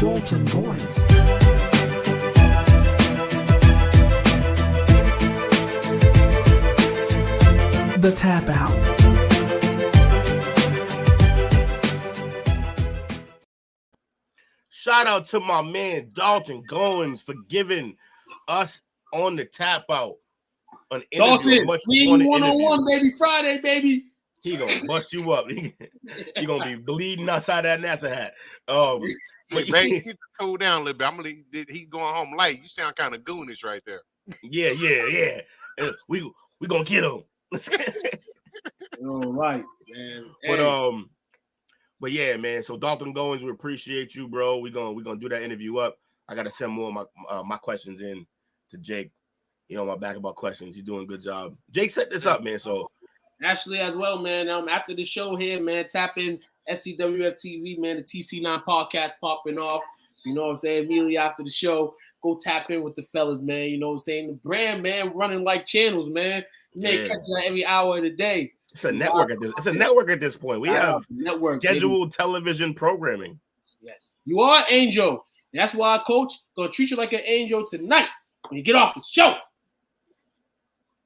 Dalton Goins. The Tap Out. Shout out to my man Dalton Goins for giving us on the Tap Out. Dalton, we ain't one-on-one, baby. Friday, baby. He gonna bust you up. He gonna be bleeding outside that NASA hat. But baby, he's cool down a little bit. He's going home light. You sound kind of goonish right there. Yeah. We gonna get him. All right, man. Hey. But yeah, man. So Dalton Goins, we appreciate you, bro. We're gonna do that interview up. I gotta send more of my questions in to Jake. My basketball questions. He's doing a good job. Jake set this up, man. So Ashley as well, man. After the show here, man, tap in STWF TV, man. The TC9 podcast popping off. You know what I'm saying? Immediately after the show, go tap in with the fellas, man. You know what I'm saying? The brand, man, running like channels, man. You may catch that every hour of the day. It's a network at this. It's a network at this point. We have scheduled television programming. Yes, you are an angel. That's why, Coach, gonna treat you like an angel tonight. When you get off the show,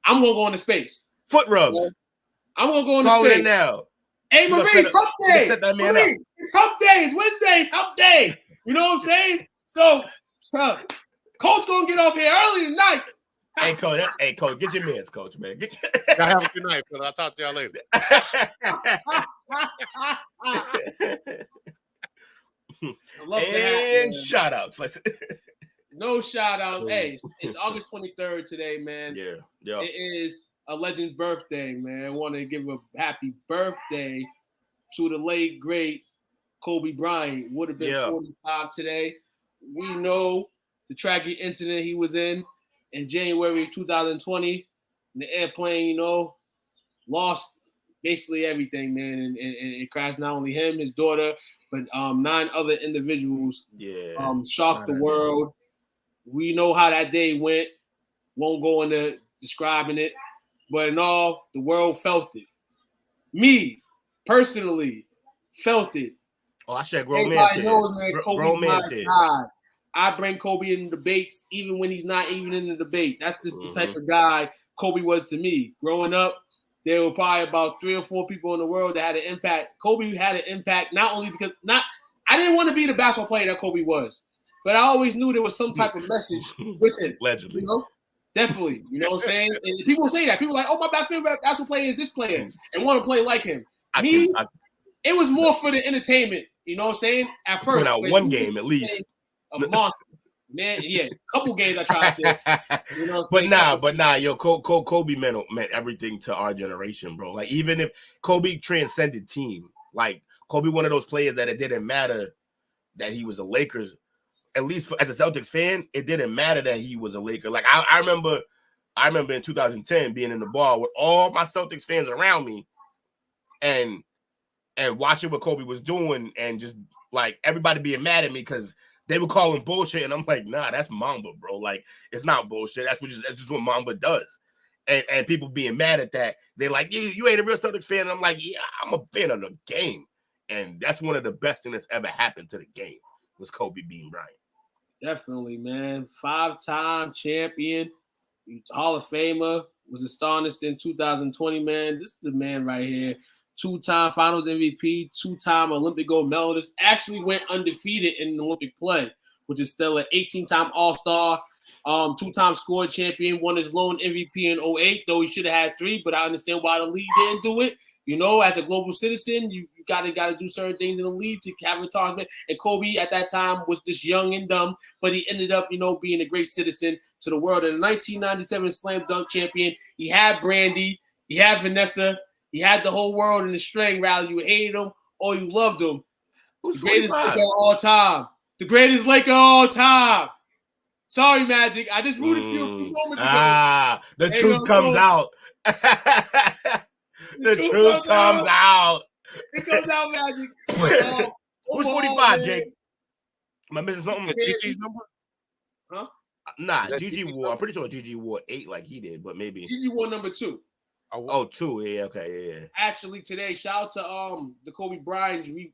I'm gonna go into space. Foot rubs. I'm gonna go into space now. Hey, Marie, it's hump day. Marie, it's hump day. It's Wednesday. It's hump day. You know what I'm saying? So Coach gonna get off here early tonight. Hey, Coach, get your meds, Coach, man. Y'all have a good night, brother. I'll talk to y'all later. And shout outs. No shout out. Hey, it's August 23rd today, man. Yeah. It is a legend's birthday, man. I want to give a happy birthday to the late, great Kobe Bryant. Would have been 45 today. We know the tragic incident he was in January 2020. In the airplane, lost basically everything, man. And it crashed not only him, his daughter, but 9 other individuals. Shocked the world. We know how that day went. Won't go into describing it. But in all, the world felt it. Me, personally, felt it. Oh, I said grown man. Everybody knows, man, Kobe's my guy. I bring Kobe in debates, even when he's not even in the debate. That's just the type of guy Kobe was to me. Growing up, there were probably about 3 or 4 people in the world that had an impact. Kobe had an impact not only because I didn't want to be the basketball player that Kobe was, but I always knew there was some type of message with it. Allegedly. Definitely. You know what I'm saying? And people say that. People are like, oh, my favorite basketball player is this player and want to play like him. It was more for the entertainment. You know what I'm saying? At first. Went out one game at least. A monster. Man, a couple games I tried to. You know what I'm saying? But nah, yo, Kobe meant everything to our generation, bro. Like, even if Kobe transcended team, like, Kobe one of those players that it didn't matter that he was a Lakers. At least as a Celtics fan, it didn't matter that he was a Laker. Like, I remember in 2010 being in the bar with all my Celtics fans around me and watching what Kobe was doing and just, like, everybody being mad at me because they were calling bullshit. And I'm like, nah, that's Mamba, bro. Like, it's not bullshit. That's just what Mamba does. And people being mad at that. They're like, you ain't a real Celtics fan. And I'm like, yeah, I'm a fan of the game. And that's one of the best things that's ever happened to the game was Kobe beating Bryant. Definitely, man. 5-time champion, Hall of Famer, was astonished in 2020, man. This is the man right here. 2-time Finals MVP, 2-time Olympic gold medalist, actually went undefeated in the Olympic play, which is still an 18-time All-Star, 2-time scoring champion, won his lone MVP in 2008, though he should have had 3, but I understand why the league didn't do it. As a global citizen, you gotta do certain things in the league to have a target. And Kobe at that time was just young and dumb, but he ended up, being a great citizen to the world. And the 1997 Slam Dunk champion, he had Brandy, he had Vanessa, he had the whole world in the string rally. You hated him or you loved him. The greatest Laker of all time. The greatest Laker of all time. Sorry, Magic. I just rooted for you a few moments ago. The truth comes out. The truth comes out. It comes out, Magic. Who's 45, Jake? Am I missing something? GG's number? Huh? Nah, GG wore. I'm pretty sure GG wore 8 like he did, but maybe GG wore number 2. Oh, 2. Yeah, okay, yeah. Actually, today, shout out to the Kobe Bryants. We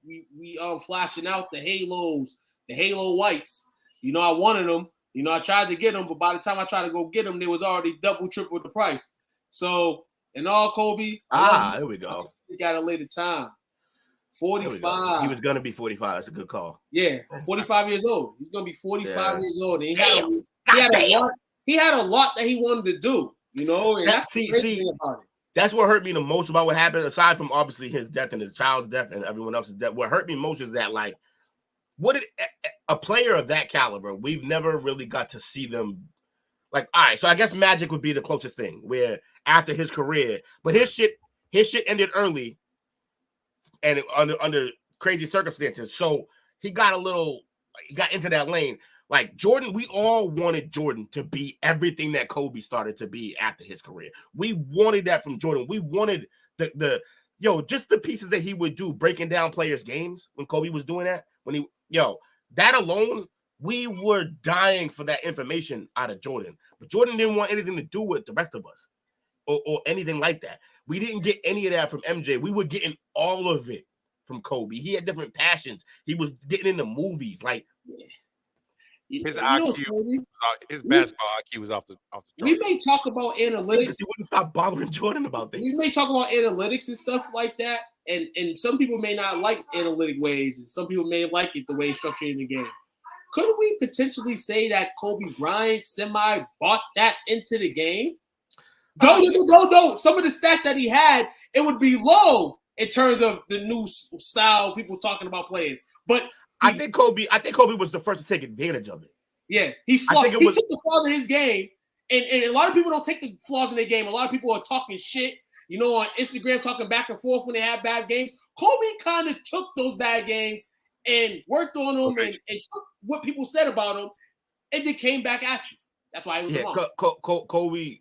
flashing out the halos, the halo whites. I wanted them. I tried to get them, but by the time I tried to go get them, they was already double, triple the price. So, and all Kobe. There we go. We got a later time. 45. He was gonna be 45. That's a good call. Yeah, 45 years old. He's gonna be 45 years old. And he had a lot that he wanted to do. And that's the crazy thing about it. That's what hurt me the most about what happened, aside from obviously his death and his child's death and everyone else's death. What hurt me most is that, like, what did a player of that caliber, we've never really got to see them, Like, all right, so I guess Magic would be the closest thing where after his career, but his shit ended early and under crazy circumstances. So he got into that lane. Like Jordan, we all wanted Jordan to be everything that Kobe started to be after his career. We wanted that from Jordan. We wanted just the pieces that he would do, breaking down players' games when Kobe was doing that. That alone, we were dying for that information out of Jordan. But Jordan didn't want anything to do with the rest of us or anything like that. We didn't get any of that from MJ. We were getting all of it from Kobe. He had different passions. He was getting into movies. Like, his his basketball IQ was off the charts. We may talk about analytics. He wouldn't stop bothering Jordan about things. We may talk about analytics and stuff like that. And some people may not like analytic ways, and some people may like it the way it's structured in the game. Couldn't we potentially say that Kobe Bryant bought that into the game? No. Some of the stats that he had, it would be low in terms of the new style people talking about players. But I think Kobe was the first to take advantage of it. Yes, he took the flaws in his game, and a lot of people don't take the flaws in their game. A lot of people are talking shit, on Instagram, talking back and forth when they have bad games. Kobe kind of took those bad games and worked on them and took what people said about him, and then came back at you. That's why he was wrong.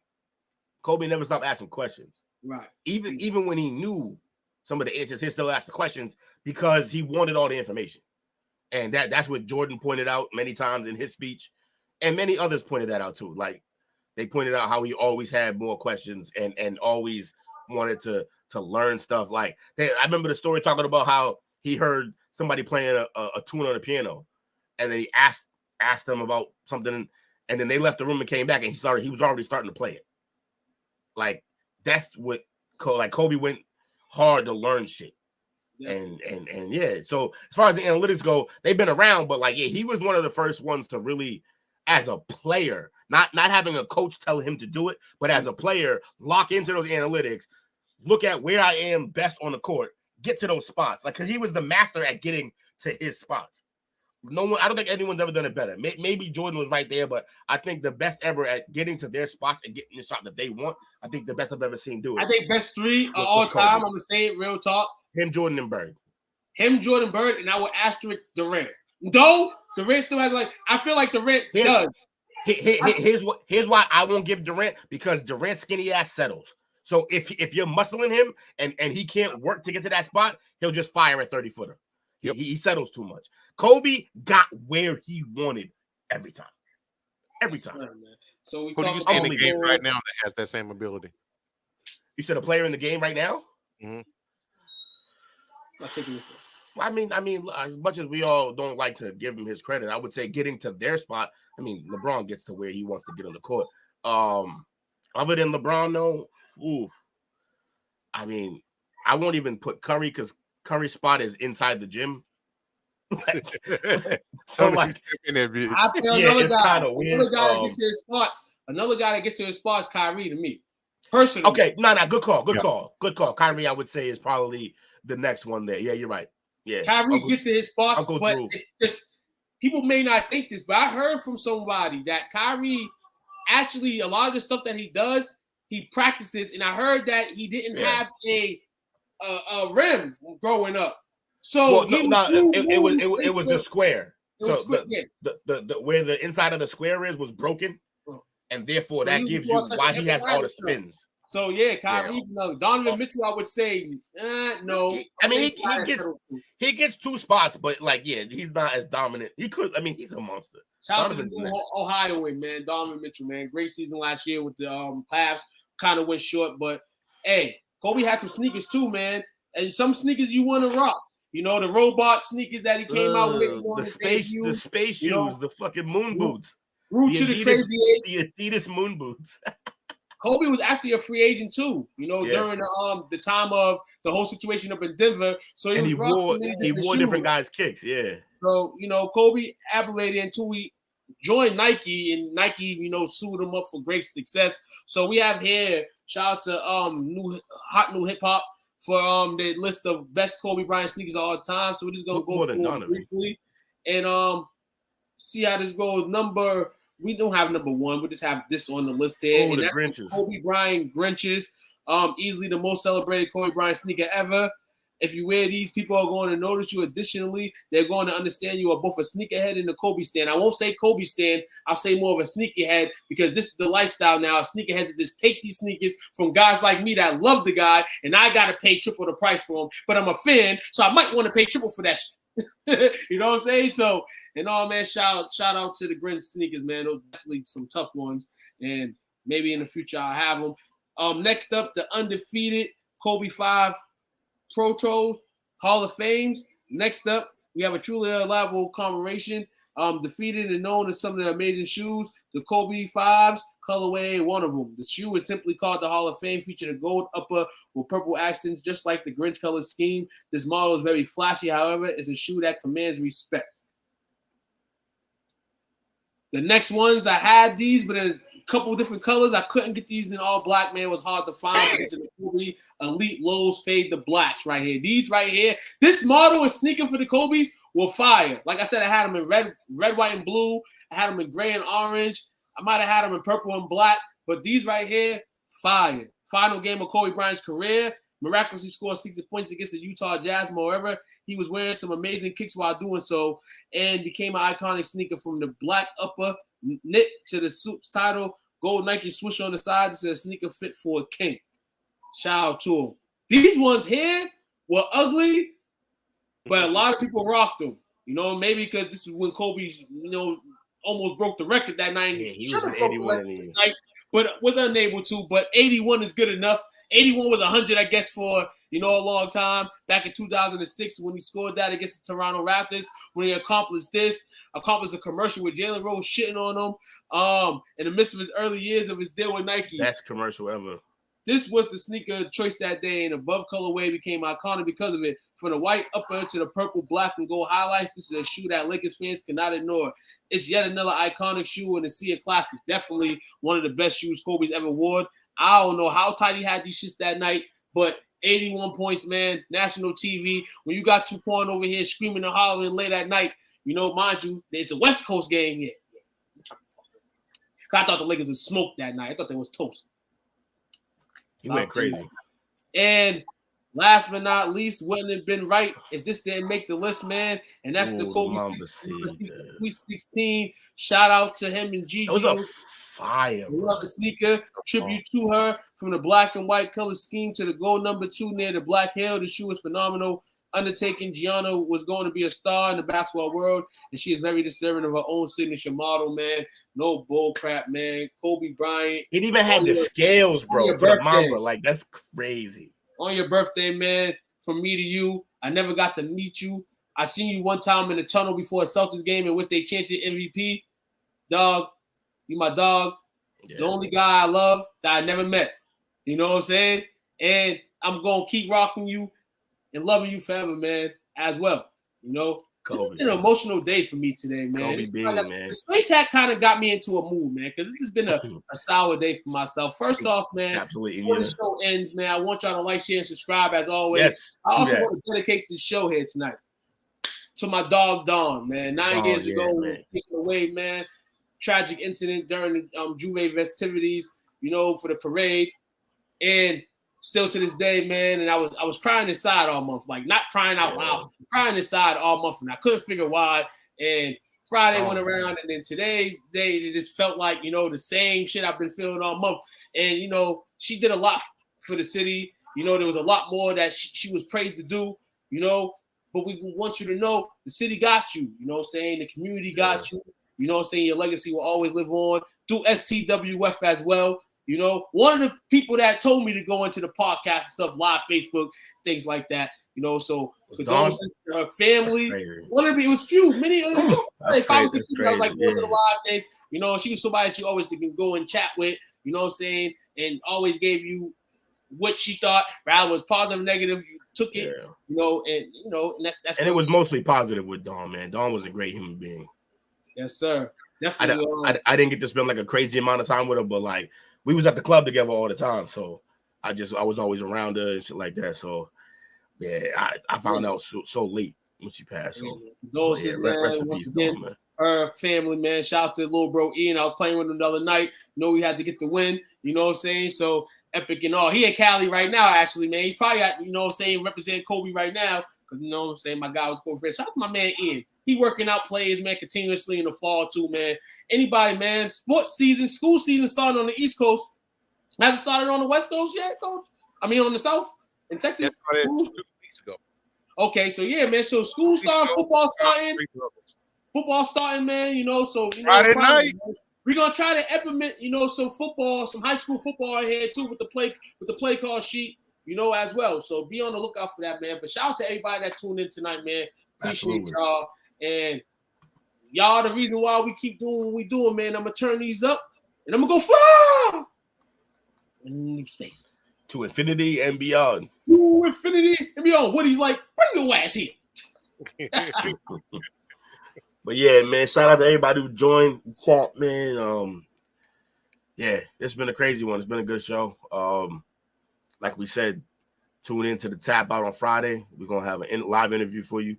Kobe never stopped asking questions. Right. Even when he knew some of the answers, he still asked the questions because he wanted all the information. And that's what Jordan pointed out many times in his speech, and many others pointed that out too. Like they pointed out how he always had more questions and always wanted to learn stuff. Like I remember the story talking about how he heard somebody playing a tune on the piano, and then he asked them about something, and then they left the room and came back, and he was already starting to play it. Like that's what Kobe went hard to learn shit. And so as far as the analytics go, they've been around, but he was one of the first ones to really, as a player, not having a coach tell him to do it, but as a player, lock into those analytics, look at where I am best on the court, get to those spots, because he was the master at getting to his spots. I don't think anyone's ever done it better. Maybe Jordan was right there, but I think the best ever at getting to their spots and getting the shot that they want. I think the best I've ever seen do it. I think best three of all time. I'm gonna say it real talk. Him, Jordan, and Bird. Jordan, Bird, and I would asterisk Durant. Though Durant still has I feel like Durant does. Here's why I won't give Durant, because Durant's skinny ass settles. So if you're muscling him and he can't work to get to that spot, he'll just fire a 30-footer. Yep. He settles too much. Kobe got where he wanted every time. Every time. Right, so who do you see in the game right now that has that same ability? You said a player in the game right now? Mm-hmm. I mean, as much as we all don't like to give him his credit, I would say getting to their spot. I mean, LeBron gets to where he wants to get on the court. Other than LeBron, though, I mean, I won't even put Curry because Curry's spot is inside the gym. So I feel it's kind of weird. Another guy that gets to his spots, Kyrie, to me personally. Okay, good call. Kyrie, I would say, is probably the next one there. Yeah, you're right. Yeah, Kyrie gets to his spots, but it's just people may not think this, but I heard from somebody that Kyrie actually a lot of the stuff that he does, he practices, and I heard that he didn't have a rim growing up. So it was the square. The where the inside of the square was broken, and therefore that gives you why he has all the spins. So Kyrie's another. Donovan Mitchell, I would say no. I mean, he gets two spots, but he's not as dominant. He could. I mean, he's a monster. Shout out to the Ohioan, man. Donovan Mitchell, man. Great season last year with the Cavs. Kind of went short, but hey, Kobe has some sneakers too, man. And some sneakers you want to rock. The robot sneakers that he came out with. The space shoes, the fucking moon boots. Root to the crazy age. The Adidas moon boots. Kobe was actually a free agent too, during the time of the whole situation up in Denver. So he wore different guys' kicks, yeah. So Kobe ablated until he joined Nike, and Nike sued him up for great success. So we have here shout out to new hip hop for the list of best Kobe Bryant sneakers of all time. So we're just gonna go through briefly and see how this goes. Number we don't have number one. We just have this on the list here. Oh, and the that's Grinches. Kobe Bryant Grinches. Easily the most celebrated Kobe Bryant sneaker ever. If you wear these, people are going to notice you. Additionally, they're going to understand you are both a sneakerhead and a Kobe stan. I won't say Kobe stan. I'll say more of a sneakerhead because this is the lifestyle now. Sneakerheads that just take these sneakers from guys like me that love the guy, and I got to pay triple the price for them. But I'm a fan, so I might want to pay triple for that shit. You know what I'm saying? So, and all, man, shout out to the Grinch sneakers, man. Those definitely some tough ones, and maybe in the future I'll have them. Next up, the undefeated Kobe 5 Pro Trolls Hall of Fames. Next up, we have a truly reliable commemoration. Defeated and known as some of the amazing shoes, the Kobe 5s, colorway, one of them. The shoe is simply called the Hall of Fame, featuring a gold upper with purple accents, just like the Grinch color scheme. This model is very flashy, however, it's a shoe that commands respect. The next ones, I had these, but in a couple different colors. I couldn't get these in all black, man. It was hard to find. The Kobe Elite Lows Fade the Blacks right here. These right here. This model is sneaker for the Kobe's were fire. Like I said, I had them in red, white, and blue. I had them in gray and orange. I might have had them in purple and black. But these right here, fire. Final game of Kobe Bryant's career. Miraculously scored 60 points against the Utah Jazz. Moreover, he was wearing some amazing kicks while doing so and became an iconic sneaker from the black upper knit to the suit's title. Gold Nike swoosh on the side. This is a sneaker fit for a king. Shout out to him. These ones here were ugly, but a lot of people rocked them. You know, maybe because this is when Kobe's, almost broke the record that night. Yeah, he was an 81 this night, but was unable to. But 81 is good enough. 81 was 100, I guess, for, a long time. Back in 2006 when he scored that against the Toronto Raptors, when he accomplished a commercial with Jalen Rose shitting on him in the midst of his early years of his deal with Nike. Best commercial ever. This was the sneaker choice that day, and above colorway became iconic because of it. From the white upper to the purple, black, and gold highlights, this is a shoe that Lakers fans cannot ignore. It's yet another iconic shoe in the Sea of Classic. Definitely one of the best shoes Kobe's ever worn. I don't know how tight he had these shits that night, but 81 points, man. National TV. When you got Tupac over here screaming and hollering late at night, mind you, it's a West Coast game here. I thought the Lakers was smoked that night. I thought they was toast. He went crazy. And last but not least, wouldn't have been right if this didn't make the list, man. And that's the Kobe 16. Shout out to him and Gigi. It was a fire. Love the sneaker. Tribute to her from the black and white color scheme to the gold number 2 near the black heel. The shoe is phenomenal. Undertaking Gianna was going to be a star in the basketball world, and she is very deserving of her own signature model, man. No bull crap, man. Kobe Bryant. It even had the scales, bro, for the Mamba. Like, that's crazy. On your birthday, man, from me to you. I never got to meet you. I seen you one time in the tunnel before a Celtics game in which they chanted MVP. Dog, you my dog. Yeah. The only guy I love that I never met. You know what I'm saying? And I'm going to keep rocking you and loving you forever, man, as well. Kobe. It's been an emotional day for me today, man. Man. The space hat kind of got me into a mood, man, because this has been a sour day for myself. First off, man, absolutely, before the show ends, man, I want y'all to like, share, and subscribe as always. Yes, I also want to dedicate this show here tonight to my dog, Dawn, man. 9 years ago, was taken away, man. Tragic incident during the Juve festivities, for the parade. And still to this day, man, and I was crying inside all month, like not crying out loud, crying inside all month, and I couldn't figure why. And Friday went around, and then today, it just felt like, the same shit I've been feeling all month. And, she did a lot for the city. There was a lot more that she was praised to do, but we want you to know the city got you, you know what I'm saying? The community got you, you know what I'm saying? Your legacy will always live on through STWF as well. One of the people that told me to go into the podcast and stuff, live Facebook, things like that. So condolences to her family. It was few, many. Like 5 or 6 people. I was like, going to the live things. She was somebody that you always can go and chat with. You know what I'm saying? And always gave you what she thought, rather was positive, negative. You took it. And that's. And it was mostly positive with Dawn, man. Dawn was a great human being. Yes, sir. Definitely. I didn't get to spend like a crazy amount of time with her, but like. We was at the club together all the time, so I was always around her and shit like that. So yeah, I found out so late when she passed. So rest in peace, man. family, man. Shout out to little bro Ian. I was playing with him the other night. We had to get the win. You know what I'm saying? So epic and all. He in Cali right now, actually, man. He's probably at, representing Kobe right now. Because, you know what I'm saying? My guy was Kobe. Shout out to my man Ian. He working out plays, man, continuously in the fall, too, man. Anybody, man. Sports season, school season starting on the East Coast. Has it started on the West Coast yet, Coach? I mean, on the South? In Texas? That started 2 weeks ago. Okay, so yeah, man. So school starting, football starting. Football starting, man. So Friday night. We're gonna try to implement, some football, some high school football in here too with the play call sheet, as well. So be on the lookout for that, man. But shout out to everybody that tuned in tonight, man. Appreciate y'all. And y'all the reason why we keep doing what we doing, man. I'm gonna turn these up and I'm gonna go fly in space. To infinity and beyond. To infinity and beyond. Woody's like, bring your ass here. But yeah, man, shout out to everybody who joined the chat, man. Yeah, it's been a crazy one. It's been a good show. Like we said, tune in to the Tap Out on Friday. We're going to have a live interview for you,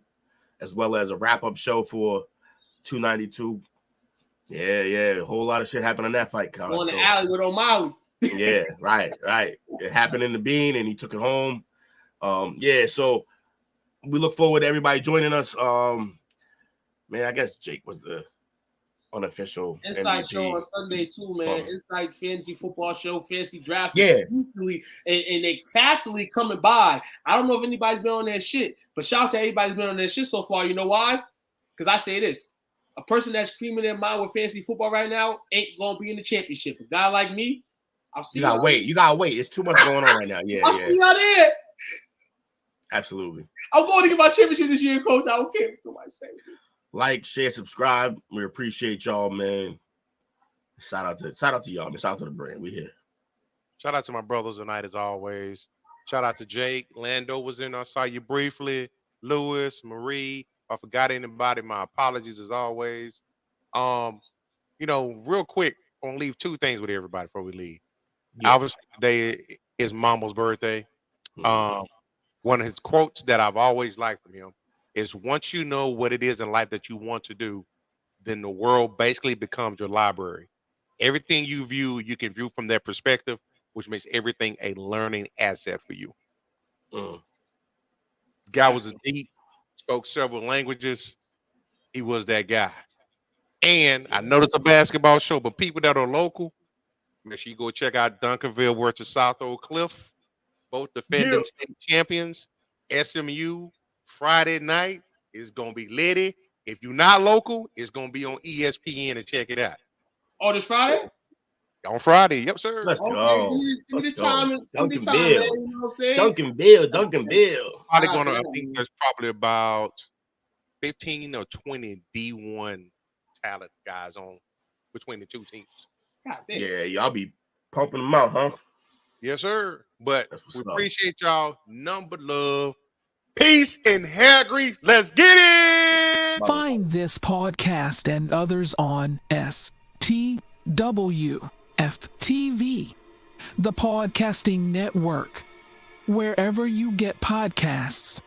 as well as a wrap-up show for 292. Yeah, a whole lot of shit happened in that fight card. On the alley with O'Malley. Yeah, right. It happened in the Bean, and he took it home. So we look forward to everybody joining us. Man, I guess Jake was the unofficial Inside MVP. show on Sunday too, man. Inside fantasy football show, fantasy drafts. Yeah. And they fastly coming by. I don't know if anybody's been on that shit, but shout out to everybody who's been on that shit so far. You know why? Because I say this. A person that's creaming their mind with fantasy football right now ain't going to be in the championship. A guy like me, I'll see you. You gotta wait. It's too much going on right now. Yeah, I'll see y'all there. Absolutely. I'm going to get my championship this year, Coach. I don't care what somebody say. Like, share, subscribe. We appreciate y'all, man. Shout out to y'all, man. Shout out to the brand. We here. Shout out to my brothers tonight, as always. Shout out to Jake. Lando was in. I saw you briefly. Lewis, Marie. If I forgot anybody, my apologies as always. Real quick, I'm gonna leave 2 things with everybody before we leave. Yeah. Obviously, today is Mama's birthday. Mm-hmm. One of his quotes that I've always liked from him is, once you know what it is in life that you want to do, then the world basically becomes your library. Everything you view, you can view from that perspective, which makes everything a learning asset for you. Guy was a deep, spoke several languages. He was that guy. And I know it's a basketball show, but people that are local, make sure you go check out Duncanville versus South Oak Cliff, both defending state champions. SMU Friday night is gonna be litty. If you're not local, it's gonna be on ESPN to check it out. Oh, this Friday? On Friday, yep, sir. Let's go. Duncanville. I think there's probably about 15 or 20 D1 talent guys on between the 2 teams. Yeah, y'all be pumping them out, huh? Yes, sir. But we appreciate y'all. Number love. Peace and hair grease. Let's get it. Find this podcast and others on STWF TV, the podcasting network, wherever you get podcasts.